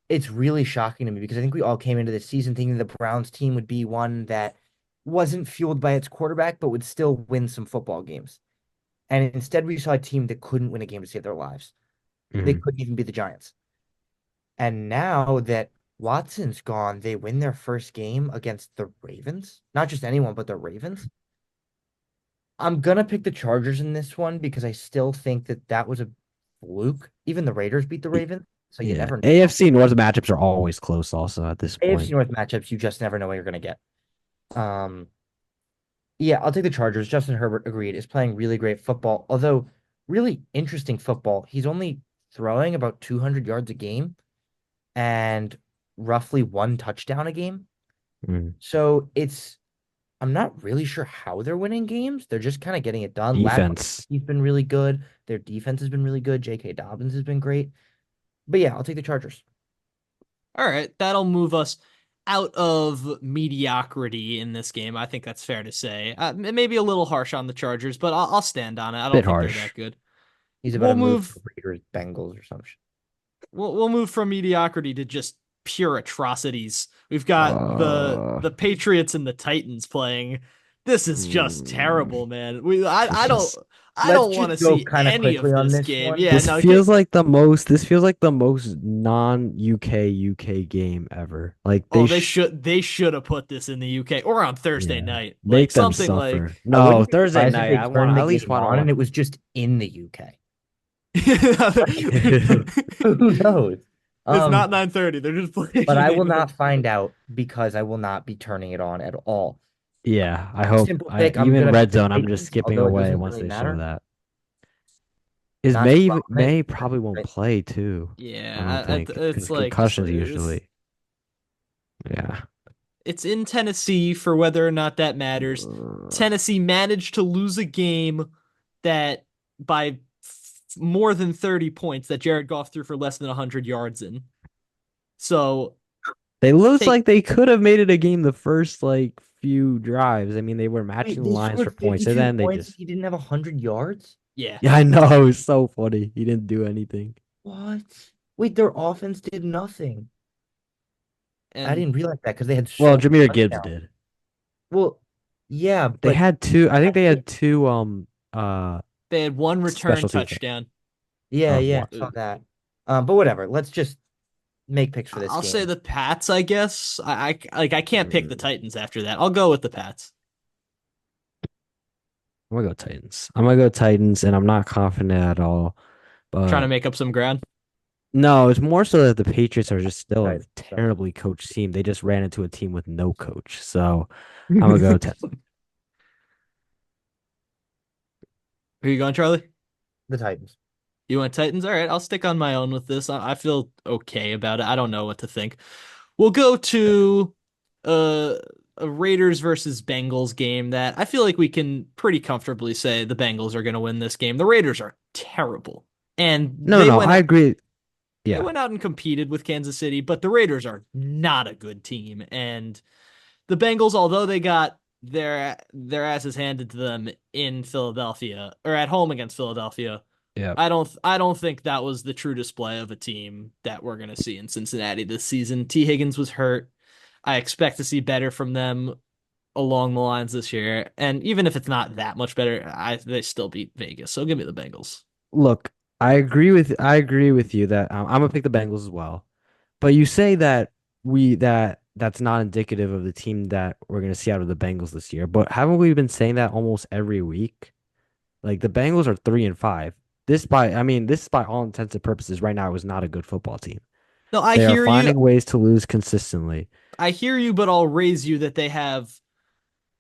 it's really shocking to me because I think we all came into this season thinking the Browns team would be one that wasn't fueled by its quarterback, but would still win some football games. And instead, we saw a team that couldn't win a game to save their lives. They Mhm. couldn't even beat the Giants. And now that Watson's gone, they win their first game against the Ravens. Not just anyone, but the Ravens. I'm gonna pick the Chargers in this one because I still think that that was a fluke. Even the Raiders beat the Ravens, so you Yeah. never know. AFC North matchups are always close also at this AFC point. North matchups, you just never know what you're gonna get. Um, yeah, I'll take the Chargers. Justin Herbert agreed is playing really great football, although really interesting football. He's only throwing about 200 yards a game and roughly one touchdown a game. Mm. So I'm not really sure how they're winning games. They're just kind of getting it done. Defense. He's been really good. Their defense has been really good. J.K. Dobbins has been great. But yeah, I'll take the Chargers. All right, that'll move us out of mediocrity in this game. I think that's fair to say. Maybe a little harsh on the Chargers, but I'll stand on it. I don't Bit think they're harsh. that good. He's about We'll to move move to Raiders, Bengals, or some shit. we'll move from mediocrity to just pure atrocities. We've got the Uh, the Patriots and the Titans playing. This is just mm, terrible, man. I this don't is I Let's don't want just to go see kind of any quickly of on this this game. one. Yeah, this no, feels like the most non-UK game ever. Like oh, they should have put this in the UK or on Thursday yeah, night. Like make them something like suffer. I No, wouldn't be Thursday surprised if night. they I want turned the at least game want to on and watch. it was just in the UK. Who knows? It's Um, not 9:30. They're just playing but I it will in not the find out because I will not be turning it on at all. Yeah, I hope Simple I pick. I'm even gonna pick red the zone. I'm just Titans, skipping although it away doesn't once really they show matter. that. Is Not too May well on it. May probably won't But play too. I don't Yeah, think it's because like concussions usually. Yeah. it's in Tennessee for whether or not that matters. Tennessee managed to lose a game that by more than 30 points that Jared Goff threw for less than 100 yards in. So They looks take like they could have made it a game the first like few drives. I mean, they were wait, matching the they lines for scored points, and 52 then they points and just he didn't have 100 yards? yeah. yeah, I know it was so funny. He didn't do anything. What? Wait, their offense did nothing. I And didn't realize that because they had Well, so Jameer many Gibbs touchdowns. did. Well, yeah, They but had two. I think they yeah, had two. they had one return Special teams. touchdown. yeah, One. I saw that. But whatever. Let's just make picks for this I'll say game. the Pats, I guess. I can't pick the Mm, Titans after that. I'll go with the Pats. I'm gonna go Titans. I'm gonna go Titans, and I'm not confident at all. Trying to But make up some ground. no, it's more so that the Patriots are just still a Right. So. terribly coached team. They just ran into a team with no coach. So I'm gonna go Titans. Who you going, Charlie? The Titans. You went Titans? All right, I'll stick on my own with this. I feel okay about it. I don't know what to think. We'll go to uh, a Raiders versus Bengals game that I feel like we can pretty comfortably say the Bengals are going to win this game. The Raiders are terrible, and No, I agree. they Yeah, went out and competed with Kansas City, but the Raiders are not a good team. And the Bengals, although they got their asses handed to them in Philadelphia or at home against Philadelphia, yeah. I don't think that was the true display of a team that we're gonna see in Cincinnati this season. T. Higgins was hurt. I expect to see better from them along the lines this year. And even if it's not that much better, they still beat Vegas. So give me the Bengals. Look, I agree with you that I'm gonna pick the Bengals as well. But you say that that's not indicative of the team that we're going to see out of the Bengals this year. But haven't we been saying that almost every week? Like the Bengals are 3-5. This by all intents and purposes right now is not a good football team. No, I They are hear you. finding ways to lose consistently. I hear you, but I'll raise you that they have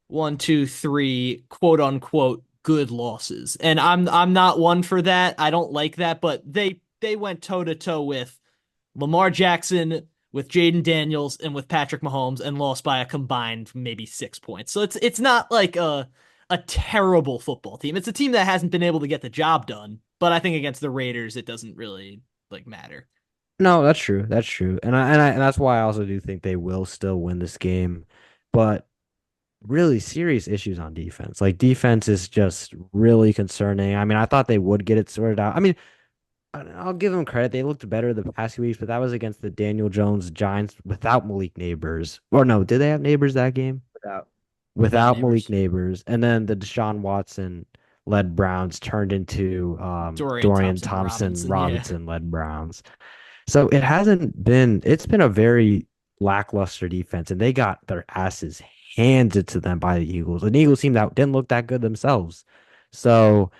one, two, three, quote unquote, good losses. And I'm not one for that. I don't like that, but they went toe to toe with Lamar Jackson, with Jaden Daniels, and with Patrick Mahomes, and lost by a combined maybe 6 points. So it's not like a terrible football team. It's a team that hasn't been able to get the job done. But I think against the Raiders, it doesn't really like matter. No, that's true. That's true. And that's why I also do think they will still win this game. But really serious issues on defense. Like defense is just really concerning. I mean, I thought they would get it sorted out. I mean, I'll give them credit. They looked better the past few weeks, but that was against the Daniel Jones Giants without Malik Neighbors. Or no, did they have Neighbors that game? Without without Without Malik neighbors. Neighbors. And then the Deshaun Watson led Browns turned into Dorian Dorian Thompson Thompson Robinson, yeah. Robinson led Browns. So it's been a very lackluster defense, and they got their asses handed to them by the Eagles. An Eagles team that didn't look that good themselves. So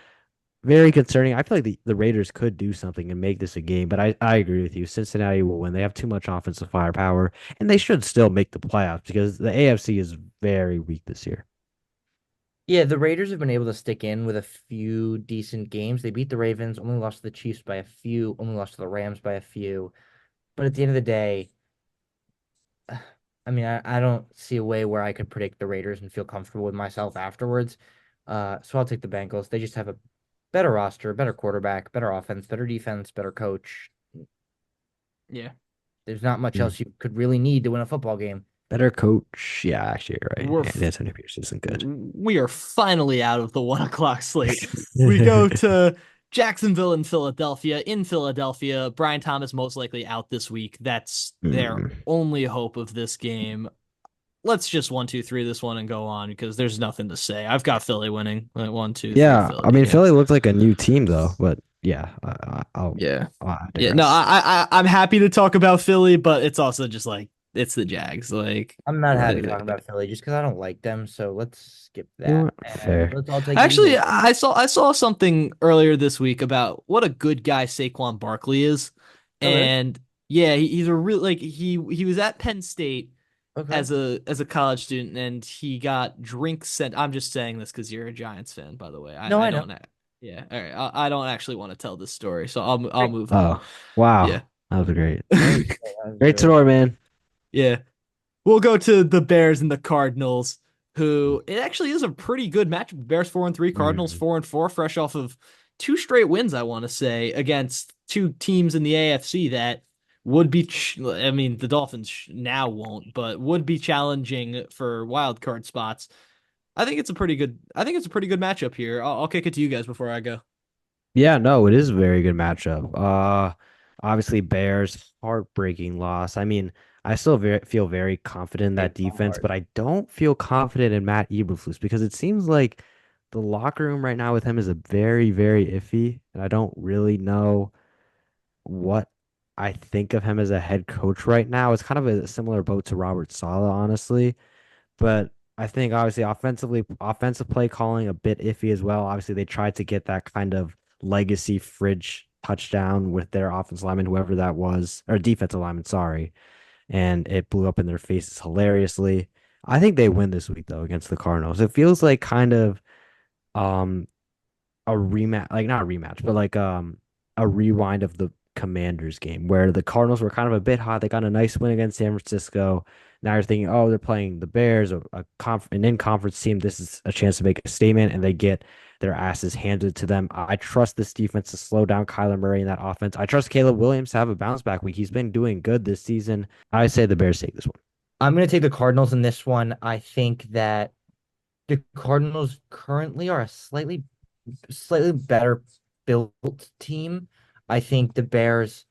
very concerning. I feel like the Raiders could do something and make this a game, but I agree with you. Cincinnati will win. They have too much offensive firepower, and they should still make the playoffs because the AFC is very weak this year. Yeah, the Raiders have been able to stick in with a few decent games. They beat the Ravens, only lost to the Chiefs by a few, only lost to the Rams by a few. But at the end of the day, I mean, I don't see a way where I could predict the Raiders and feel comfortable with myself afterwards. So I'll take the Bengals. They just have a better roster, better quarterback, better offense, better defense, better coach. Yeah. There's not much Mm. else you could really need to win a football game. Better coach. Yeah, actually, you're right. We're And Antonio Pierce isn't good. we are finally out of the 1 o'clock slate. We go to Jacksonville and Philadelphia. In Philadelphia, Brian Thomas most likely out this week. That's their Hmm. only hope of this game. Let's just one, two, three this one and go on because there's nothing to say. I've got Philly winning. Like, one, two, three, Yeah, I Philly. mean Yeah. Philly looked like a new team though, but yeah, Yeah. I'll Yeah. No, digress. I'm happy to talk about Philly, but it's also just like it's the Jags. I'm not happy talking Like, about Philly just because I don't like them. So let's skip You know that what? and Fair. let's all take the actually, Eagles. I saw something earlier this week about what a good guy Saquon Barkley is, Oh, really? and yeah, he's a real like he was at Penn State Okay. as a college student, and he got drinks sent. I'm just saying this because you're a Giants fan, by the way. No, I I know. don't. Yeah, all right. I don't actually want to tell this story, so I'll Great. move on. Oh, Yeah. wow. That was great. That was great. That was Great really story, man. Yeah. We'll go to the Bears and the Cardinals, who it actually is a pretty good match. Bears 4-3, Cardinals Mm. 4-4, fresh off of two straight wins, I want to say, against two teams in the AFC that would be, I mean, the Dolphins now won't, but would be challenging for wild card spots. I think it's a pretty good matchup here. I'll kick it to you guys before I go. Yeah, no, it is a very good matchup. Obviously Bears heartbreaking loss. I mean, I still feel very confident in they that fall defense, hard. but I don't feel confident in Matt Eberflus because it seems like the locker room right now with him is a very, very iffy, and I don't really know what I think of him as a head coach right now. It's kind of a similar boat to Robert Saleh, honestly. But I think obviously offensive play calling a bit iffy as well. Obviously, they tried to get that kind of legacy fridge touchdown with their offensive lineman, whoever that was, or defensive lineman, sorry, and it blew up in their faces hilariously. I think they win this week though against the Cardinals. It feels like kind of um a rematch, like not a rematch, but like a rewind of the Commanders game where the Cardinals were kind of a bit hot. They got a nice win against San Francisco. Now you're thinking, oh, they're playing the Bears, an in-conference team. This is a chance to make a statement, and they get their asses handed to them. I trust this defense to slow down Kyler Murray in that offense. I trust Caleb Williams to have a bounce back week. He's been doing good this season. I say the Bears take this one. I'm going to take the Cardinals in this one. I think that the Cardinals currently are a slightly better built team. I think the Bears,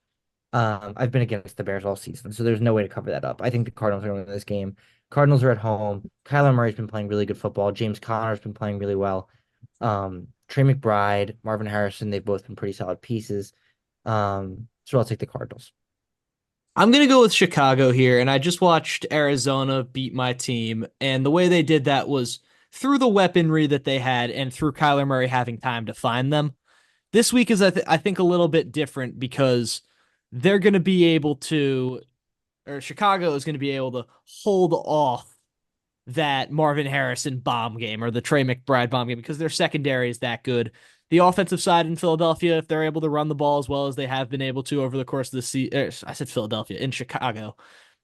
I've been against the Bears all season, so there's no way to cover that up. I think the Cardinals are going to win this game. Cardinals are at home. Kyler Murray's been playing really good football. James Conner's been playing really well. Trey McBride, Marvin Harrison, they've both been pretty solid pieces. So I'll take the Cardinals. I'm gonna go with Chicago here, and I just watched Arizona beat my team, and the way they did that was through the weaponry that they had and through Kyler Murray having time to find them. This week is I think a little bit different because they're gonna be able to, or Chicago is gonna be able to hold off that Marvin Harrison bomb game or the Trey McBride bomb game because their secondary is that good. The offensive side in Philadelphia, if they're able to run the ball as well as they have been able to over the course of the season, I said Philadelphia, in Chicago.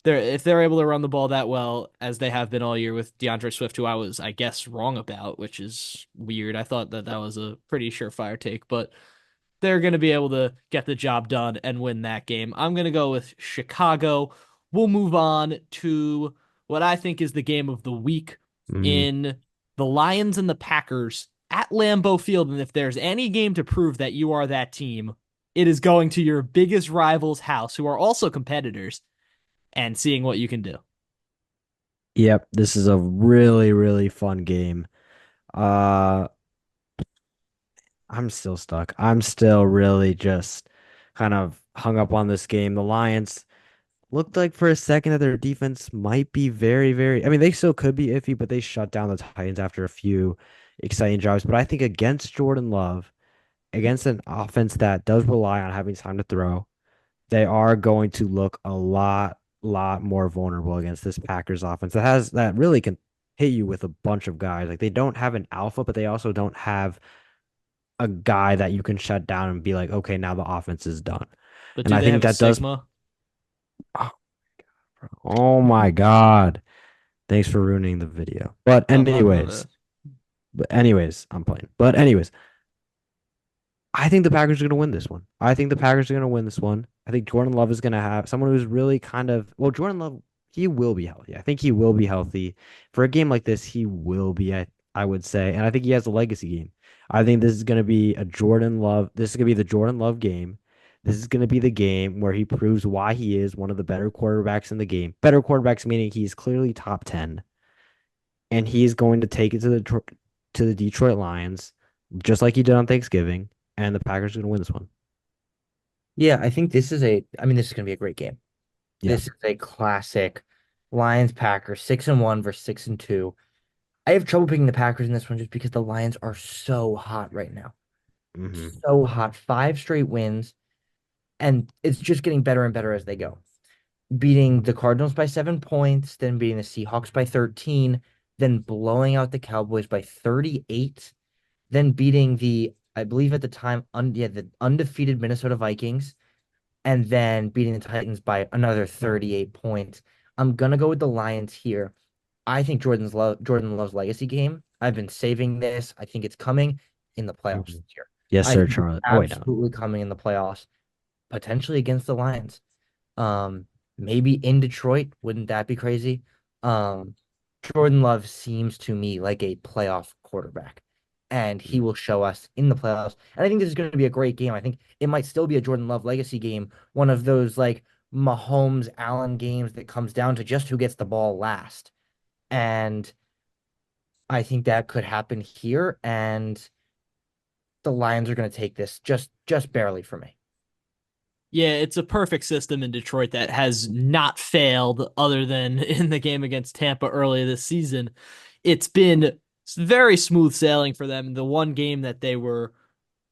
If they're able to run the ball that well as they have been all year with DeAndre Swift, who I was, I guess, wrong about, which is weird. I thought that was a pretty surefire take, but they're going to be able to get the job done and win that game. I'm going to go with Chicago. We'll move on to what I think is the game of the week Mm, in the Lions and the Packers at Lambeau Field. And if there's any game to prove that you are that team, it is going to your biggest rival's house, who are also competitors, and seeing what you can do. yep, this is a really, really fun game. Uh, I'm still stuck. I'm still really just kind of hung up on this game. The Lions looked like for a second that their defense might be very, very, I mean, they still could be iffy, but they shut down the Titans after a few exciting drives. But I think against Jordan Love, against an offense that does rely on having time to throw, they are going to look a lot more vulnerable against this Packers offense that really can hit you with a bunch of guys. Like they don't have an alpha, but they also don't have a guy that you can shut down and be like, okay, now the offense is done. But And do I they think have a that does. Sigma? Oh, oh my God. Thanks for ruining the video. My bad. But anyways, I'm playing. But anyways, I think the Packers are going to win this one. I think the Packers are going to win this one. I think Jordan Love is going to have someone who's really kind of, well, Jordan Love, he will be healthy. I think he will be healthy. For a game like this, he will be, I would say. And I think he has a legacy game. I think this is going to be a Jordan Love. This is going to be the Jordan Love game. This is going to be the game where he proves why he is one of the better quarterbacks in the game. Better quarterbacks meaning he's clearly top 10. And he's going to take it to the Detroit Lions, just like he did on Thanksgiving, and the Packers are going to win this one. Yeah, I think this is going to be a great game. Yeah. This is a classic Lions Packers 6-1 versus 6-2. I have trouble picking the Packers in this one just because the Lions are so hot right now. Hmm. So hot. 5 straight wins, and it's just getting better and better as they go. Beating the Cardinals by 7 points, then beating the Seahawks by 13, then blowing out the Cowboys by 38, then beating I believe at the time, the undefeated Minnesota Vikings, and then beating the Titans by another 38 points. I'm gonna go with the Lions here. I think Jordan Love's legacy game. I've been saving this. I think it's coming in the playoffs Hmm. this year. Yes, I sir, think it's Charlie. Oh, wait, no. absolutely coming in the playoffs, potentially against the Lions. Um, Maybe in Detroit. Wouldn't that be crazy? Um, Jordan Love seems to me like a playoff quarterback, and he will show us in the playoffs. And I think this is going to be a great game. I think it might still be a Jordan Love legacy game, one of those like Mahomes Allen games that comes down to just who gets the ball last. And I think that could happen here, and the Lions are going to take this just barely for me. Yeah, it's a perfect system in Detroit that has not failed other than in the game against Tampa earlier this season. It's been very smooth sailing for them. The one game that they were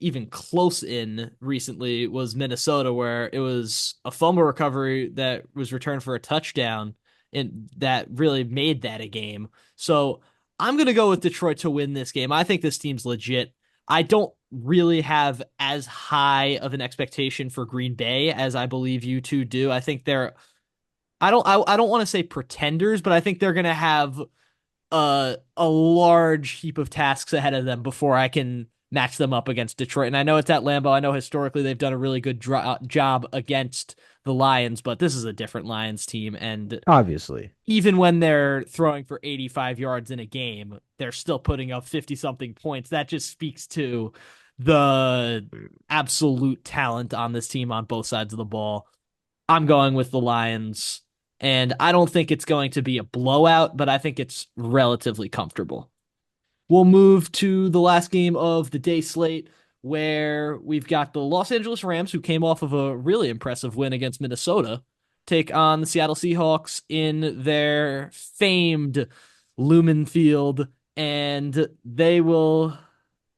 even close in recently was Minnesota, where it was a fumble recovery that was returned for a touchdown and that really made that a game. So I'm going to go with Detroit to win this game. I think this team's legit. I don't really have as high of an expectation for Green Bay as I believe you two do. I think I don't want to say pretenders, but I think they're going to have a large heap of tasks ahead of them before I can match them up against Detroit. And I know it's at Lambeau. I know historically they've done a really good job against the Lions, but this is a different Lions team. And Obviously. even when they're throwing for 85 yards in a game, they're still putting up 50 something points. That just speaks to the absolute talent on this team on both sides of the ball. I'm going with the Lions, and I don't think it's going to be a blowout, but I think it's relatively comfortable. We'll move to the last game of the day slate, where we've got the Los Angeles Rams, who came off of a really impressive win against Minnesota, take on the Seattle Seahawks in their famed Lumen Field, and they will.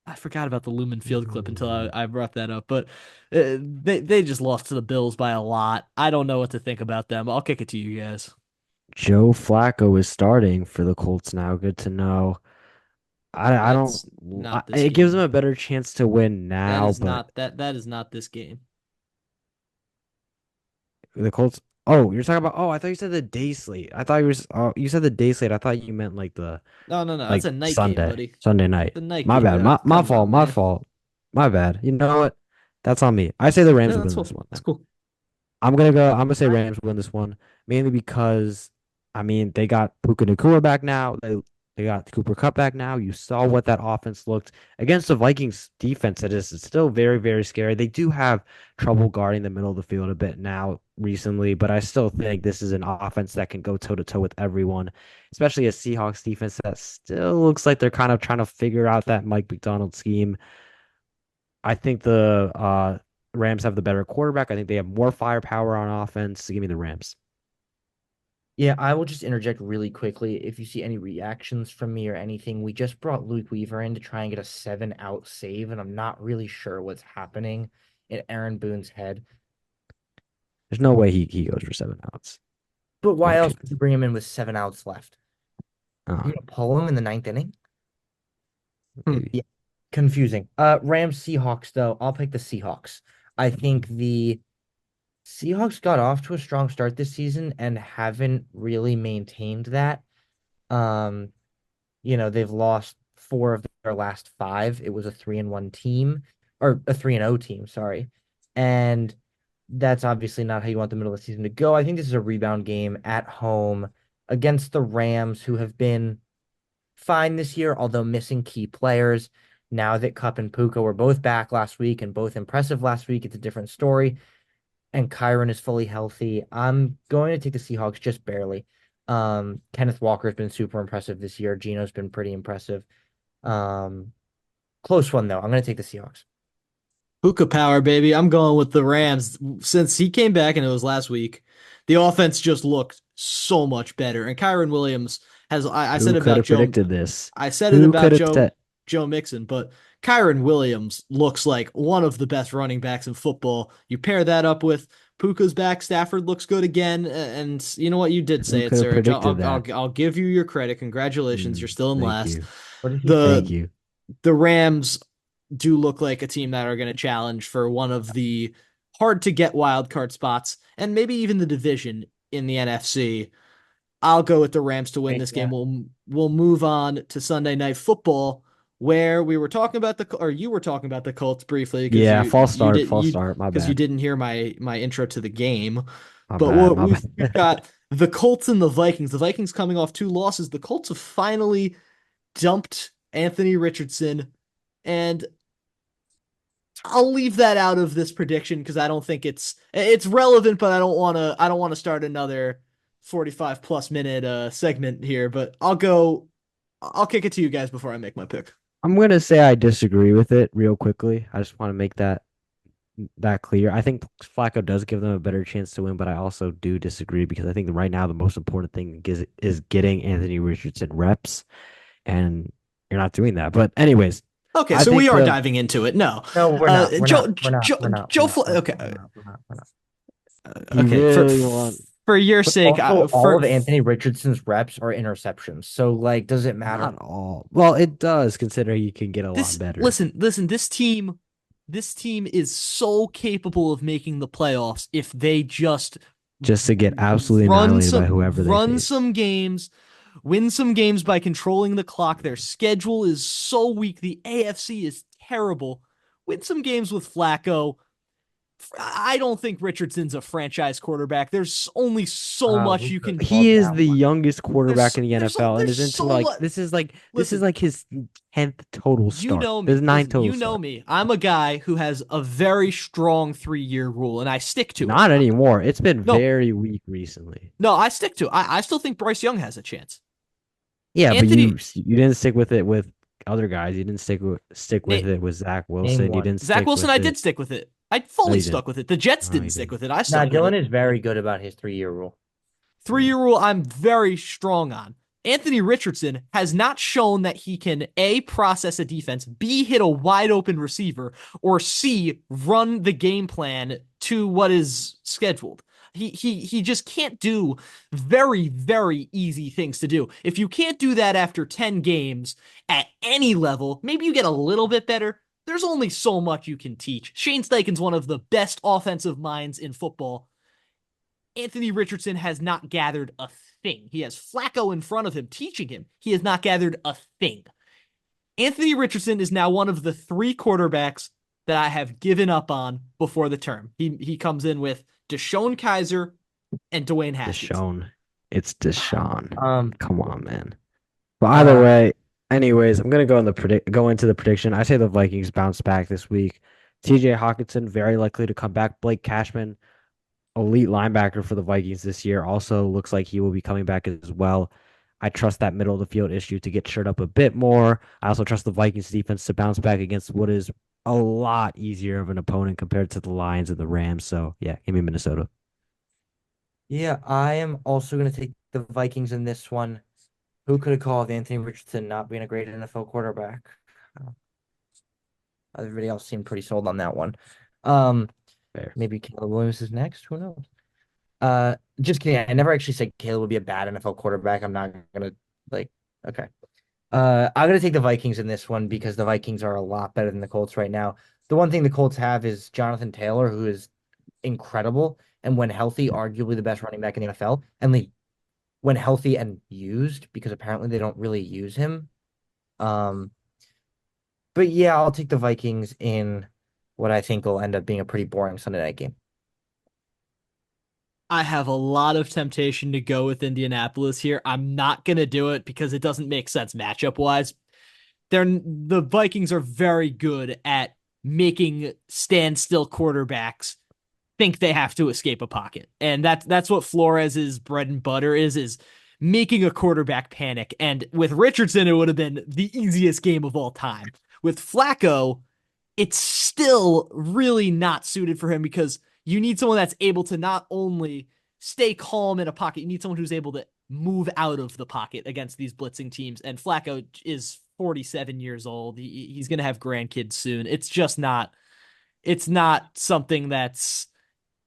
I forgot about the Lumen Field clip until I brought that up, but they just lost to the Bills by a lot. I don't know what to think about them. I'll kick it to you guys. Joe Flacco is starting for the Colts now. Good to know. I don't. That's not this It gives them game. a better chance to win That now, is but not that is not this game. the Colts. Oh, you're talking about. Oh, I thought you said the day slate. I thought you was. Oh, you said the day slate. I thought you meant like the No, no, no. That's like a night game, Sunday, buddy. Sunday night. The night My game. bad. My Come fault. on, My man. fault. My bad. You know what? That's on me. I say the Rams No, will that's win cool. this one That's then. cool. I'm gonna say Rams win this one, mainly because I mean they got Puka Nacua back now. They got Cooper Cup back now. You saw what that offense looked against the Vikings defense. That is still very, very scary. They do have trouble guarding the middle of the field a bit now recently, but I still think this is an offense that can go toe to toe with everyone, especially a Seahawks defense that still looks like they're kind of trying to figure out that Mike McDonald scheme. I think the Rams have the better quarterback. I think they have more firepower on offense. So give me the Rams. Yeah, I will just interject really quickly. If you see any reactions from me or anything, we just brought Luke Weaver in to try and get a 7-out save, and I'm not really sure what's happening in Aaron Boone's head. There's no way he goes for 7 outs. But why No else would chance. you bring him in with 7 outs left? Uh, You gonna pull him in the ninth inning? Hmm. maybe. Yeah, confusing. Rams Seahawks though. I'll pick the Seahawks. I think the Seahawks got off to a strong start this season and haven't really maintained that. Um, they've lost four of their last five. It was a 3-1 team or a 3-0 team, sorry. And that's obviously not how you want the middle of the season to go. I think this is a rebound game at home against the Rams, who have been fine this year, although missing key players. Now that Cup and Puka were both back last week and both impressive last week, it's a different story. And Kyron is fully healthy. I'm going to take the Seahawks just barely. Kenneth Walker's been super impressive this year. Gino's been pretty impressive. Um, Close one though. I'm going to take the Seahawks. Hookah power, baby. I'm going with the Rams. Since he came back and it was last week, the offense just looked so much better. And Kyron Williams has I said Who it could about have Joe predicted this? I said it Who about could have said? Joe Mixon, but Kyron Williams looks like one of the best running backs in football. You pair that up with Puka's back, Stafford looks good again, and you know what? You did Who say it, could have Serge. predicted that? I'll give you your credit. Congratulations, you're still in Thank last. you. What did he say? Thank The you. the Rams do look like a team that are going to challenge for one of the hard to get wild card spots and maybe even the division in the NFC. I'll go with the Rams to win Right, this game. yeah. We'll move on to Sunday Night Football, where we were talking about or you were talking about the Colts briefly because Yeah, false you start. did False you start. My because you bad. didn't hear my intro to the game. My But bad. what My we've bad. got the Colts and the Vikings. The Vikings coming off two losses. The Colts have finally dumped Anthony Richardson, and I'll leave that out of this prediction because I don't think it's relevant, but I don't want to start another 45 plus minute segment here, but I'll kick it to you guys before I make my pick. I'm gonna say I disagree with it real quickly. I just want to make that clear. I think Flacco does give them a better chance to win, but I also do disagree because I think right now the most important thing is getting Anthony Richardson reps, and you're not doing that. But anyways, Okay, I so we think are the diving into it. No. No, we're not. We're Joe not. We're not. Joe We're not. We're Joe not. Fla- okay. We're not. you Okay, really want. for your But sake, also, all of Anthony Richardson's reps are interceptions. So, like, does it matter? Not all. Well, it does consider he can get a lot this better. listen, this team is so capable of making the playoffs if they Just to get absolutely annihilated by whoever they run face. some games, win some games by controlling the clock. Their schedule is so weak. The AFC is terrible. Win some games with Flacco. I don't think Richardson's a franchise quarterback. There's only so much We you could can. love He is that the one. youngest quarterback in the NFL and There's is into so like much. this is Listen, like his 10th total you start. know His me. ninth Listen, total you know start. me. I'm a guy who has a very strong 3-year rule, and I stick to it. Not anymore. It's been No, very weak recently. no, I stick to it. I still think Bryce Young has a chance. Yeah, but Anthony, you didn't stick with it with other guys. You didn't stick with Nate, it with Zach Name Wilson. You one. didn't Zach stick Wilson, with I it. did stick with it. I No, fully you stuck didn't. with it. The Jets No, didn't you stick didn't. with it. I Now, stuck with Dylan it. is very good about his 3-year rule. 3-year rule, I'm very strong on. Anthony Richardson has not shown that he can A, process a defense, B, hit a wide open receiver, or C, run the game plan to what is scheduled. He just can't do very, very easy things to do. If you can't do that after 10 games at any level, maybe you get a little bit better. There's only so much you can teach. Shane Steichen's one of the best offensive minds in football. Anthony Richardson has not gathered a thing. He has Flacco in front of him teaching him. He has not gathered a thing. Anthony Richardson is now one of the 3 quarterbacks that I have given up on before the term. He comes in with Deshaun Kaiser and Dwayne Haskins. Deshaun. It's Deshaun. Um, Come on, man. But either uh, way, anyways, I'm gonna go into the prediction. I say the Vikings bounce back this week. TJ Hawkinson very likely to come back. Blake Cashman, elite linebacker for the Vikings this year, also looks like he will be coming back as well. I trust that middle of the field issue to get shored up a bit more. I also trust the Vikings defense to bounce back against what is a lot easier of an opponent compared to the Lions and the Rams. So yeah, give me Minnesota. yeah, I am also going to take the Vikings in this one. Who could have called Anthony Richardson not being a great NFL quarterback? Uh, Everybody else seemed pretty sold on that one. Um, Fair. Maybe Caleb Williams is next. Who knows? Just kidding. I never actually said Caleb would be a bad NFL quarterback. I'm not gonna like. Okay. I'm gonna take the Vikings in this one because the Vikings are a lot better than the Colts right now. The one thing the Colts have is Jonathan Taylor, who is incredible and when healthy, arguably the best running back in the NFL. And when healthy and used, because apparently they don't really use him. Um, but yeah, I'll take the Vikings in what I think will end up being a pretty boring Sunday night game. I have a lot of temptation to go with Indianapolis here. I'm not going to do it because it doesn't make sense matchup wise. The Vikings are very good at making standstill quarterbacks think they have to escape a pocket. And that's what Flores's bread and butter is making a quarterback panic. And with Richardson, it would have been the easiest game of all time. With Flacco, it's still really not suited for him because you need someone that's able to not only stay calm in a pocket, you need someone who's able to move out of the pocket against these blitzing teams. And Flacco is 47 years old. He's going to have grandkids soon. It's not something that's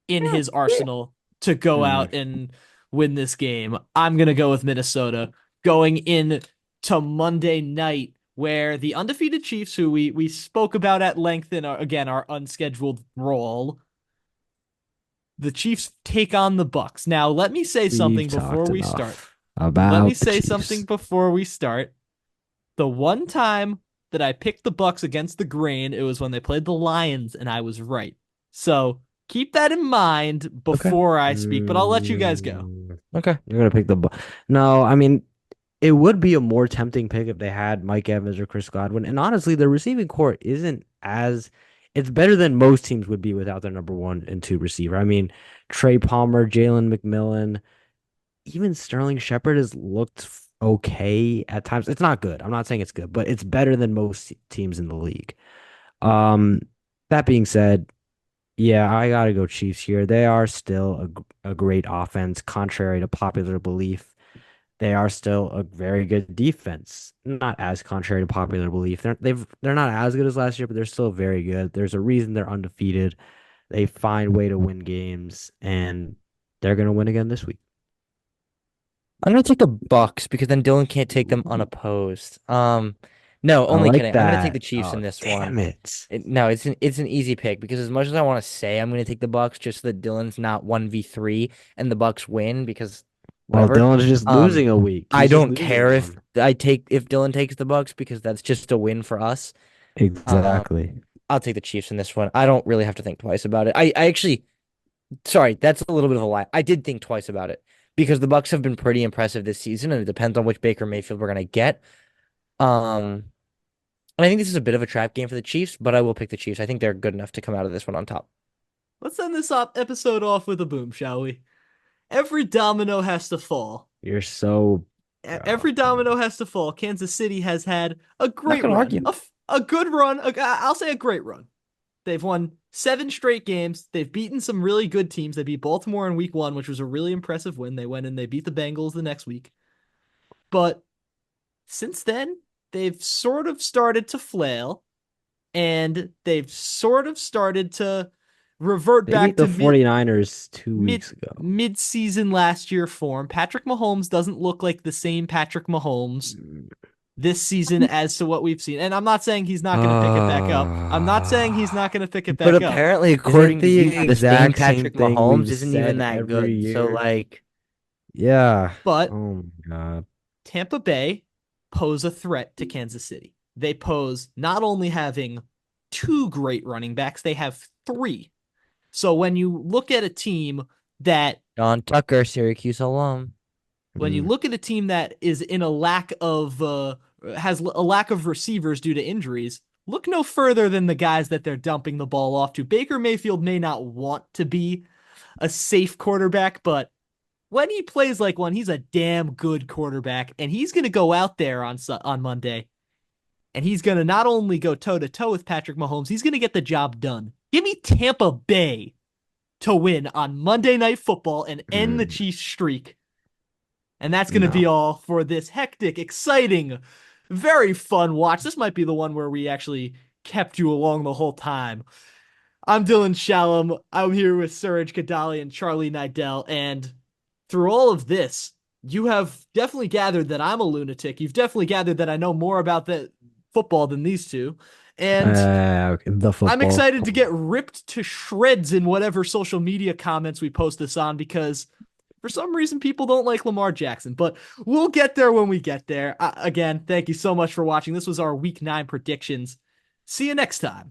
in his arsenal to go Hmm. out and win this game. I'm going to go with Minnesota going in to Monday night where the undefeated Chiefs, who we spoke about at length in our unscheduled role, the Chiefs take on the Bucks. Now, let me say We've something before talked we start. enough Let me about the say something Chiefs. before we start. The one time that I picked the Bucks against the grain, it was when they played the Lions, and I was right. So keep that in mind Okay. before I speak, but I'll let you guys go. Okay. You're gonna pick the. No, I mean it would be a more tempting pick if they had Mike Evans or Chris Godwin. And honestly, the receiving core isn't as it's better than most teams would be without their number 1 and 2 receiver. I mean, Trey Palmer, Jalen McMillan, even Sterling Shepard has looked okay at times. It's not good. I'm not saying it's good, but it's better than most teams in the league. Um, that being said, yeah, I gotta go Chiefs here. They are still a great offense, contrary to popular belief. They are still a very good defense. Not as contrary to popular belief. They're not as good as last year, but they're still very good. There's a reason they're undefeated. They find way to win games, and they're gonna win again this week. I'm gonna take the Bucks because then Dylan can't take them unopposed. No, I only like kidding. I'm gonna take that. the Chiefs Oh, in this one. damn it. No, it's an easy pick because as much as I want to say I'm gonna take the Bucks just so that Dylan's not 1v3 and the Bucks win because Well, whatever. Dylan's just Um, losing a week. I He's just don't losing care if one. Dylan takes the Bucks because that's just a win for us. Um, Exactly. I'll take the Chiefs in this one. I don't really have to think twice about it. I actually sorry, that's a little bit of a lie. I did think twice about it because the Bucks have been pretty impressive this season, and it depends on which Baker Mayfield we're gonna get. Um, and I think this is a bit of a trap game for the Chiefs, but I will pick the Chiefs. I think they're good enough to come out of this one on top. Let's end this episode off with a boom, shall we? Every domino has to fall. You're so Every domino has to fall. Kansas City has had a Not great gonna run, argue. a good run. I'll say a great run. They've won 7 straight games. They've beaten some really good teams. They beat Baltimore in week 1, which was a really impressive win. They went and they beat the Bengals the next week. But since then, they've sort of started to flail and they've sort of started to revert They beat back the to 49ers 2 mid weeks ago. mid-season last year form. Patrick Mahomes doesn't look like the same Patrick Mahomes this season as to what we've seen. And I'm not saying he's not going to pick it back up. I'm not saying he's not going to pick it But back up. apparently, Isn't according to the you, the same exact same Patrick thing Mahomes we've isn't even said that every good. So, year? like, Yeah. But Oh my God. Tampa Bay pose a threat to Kansas City. They pose not only having 2 great running backs, they have 3. So when you look at a team that John Tucker, Syracuse alum. when you Mm. look at a team that is in a lack of has a lack of receivers due to injuries, look no further than the guys that they're dumping the ball off to. Baker Mayfield may not want to be a safe quarterback, but when he plays like one, he's a damn good quarterback, and he's going to go out there on Monday, and he's going to not only go toe to toe with Patrick Mahomes, he's going to get the job done. Give me Tampa Bay to win on Monday Night Football and end the Mm. Chiefs streak. And that's going to No. be all for this hectic, exciting, very fun watch. This might be the one where we actually kept you along the whole time. I'm Dylan Shalom. I'm here with Suraj Kadali and Charlie Nidell. And through all of this, you have definitely gathered that I'm a lunatic. You've definitely gathered that I know more about the football than these two. And Okay, the I'm football. excited to get ripped to shreds in whatever social media comments we post this on because for some reason people don't like Lamar Jackson, but we'll get there when we get there. Again, thank you so much for watching. This was our week 9 predictions. See you next time.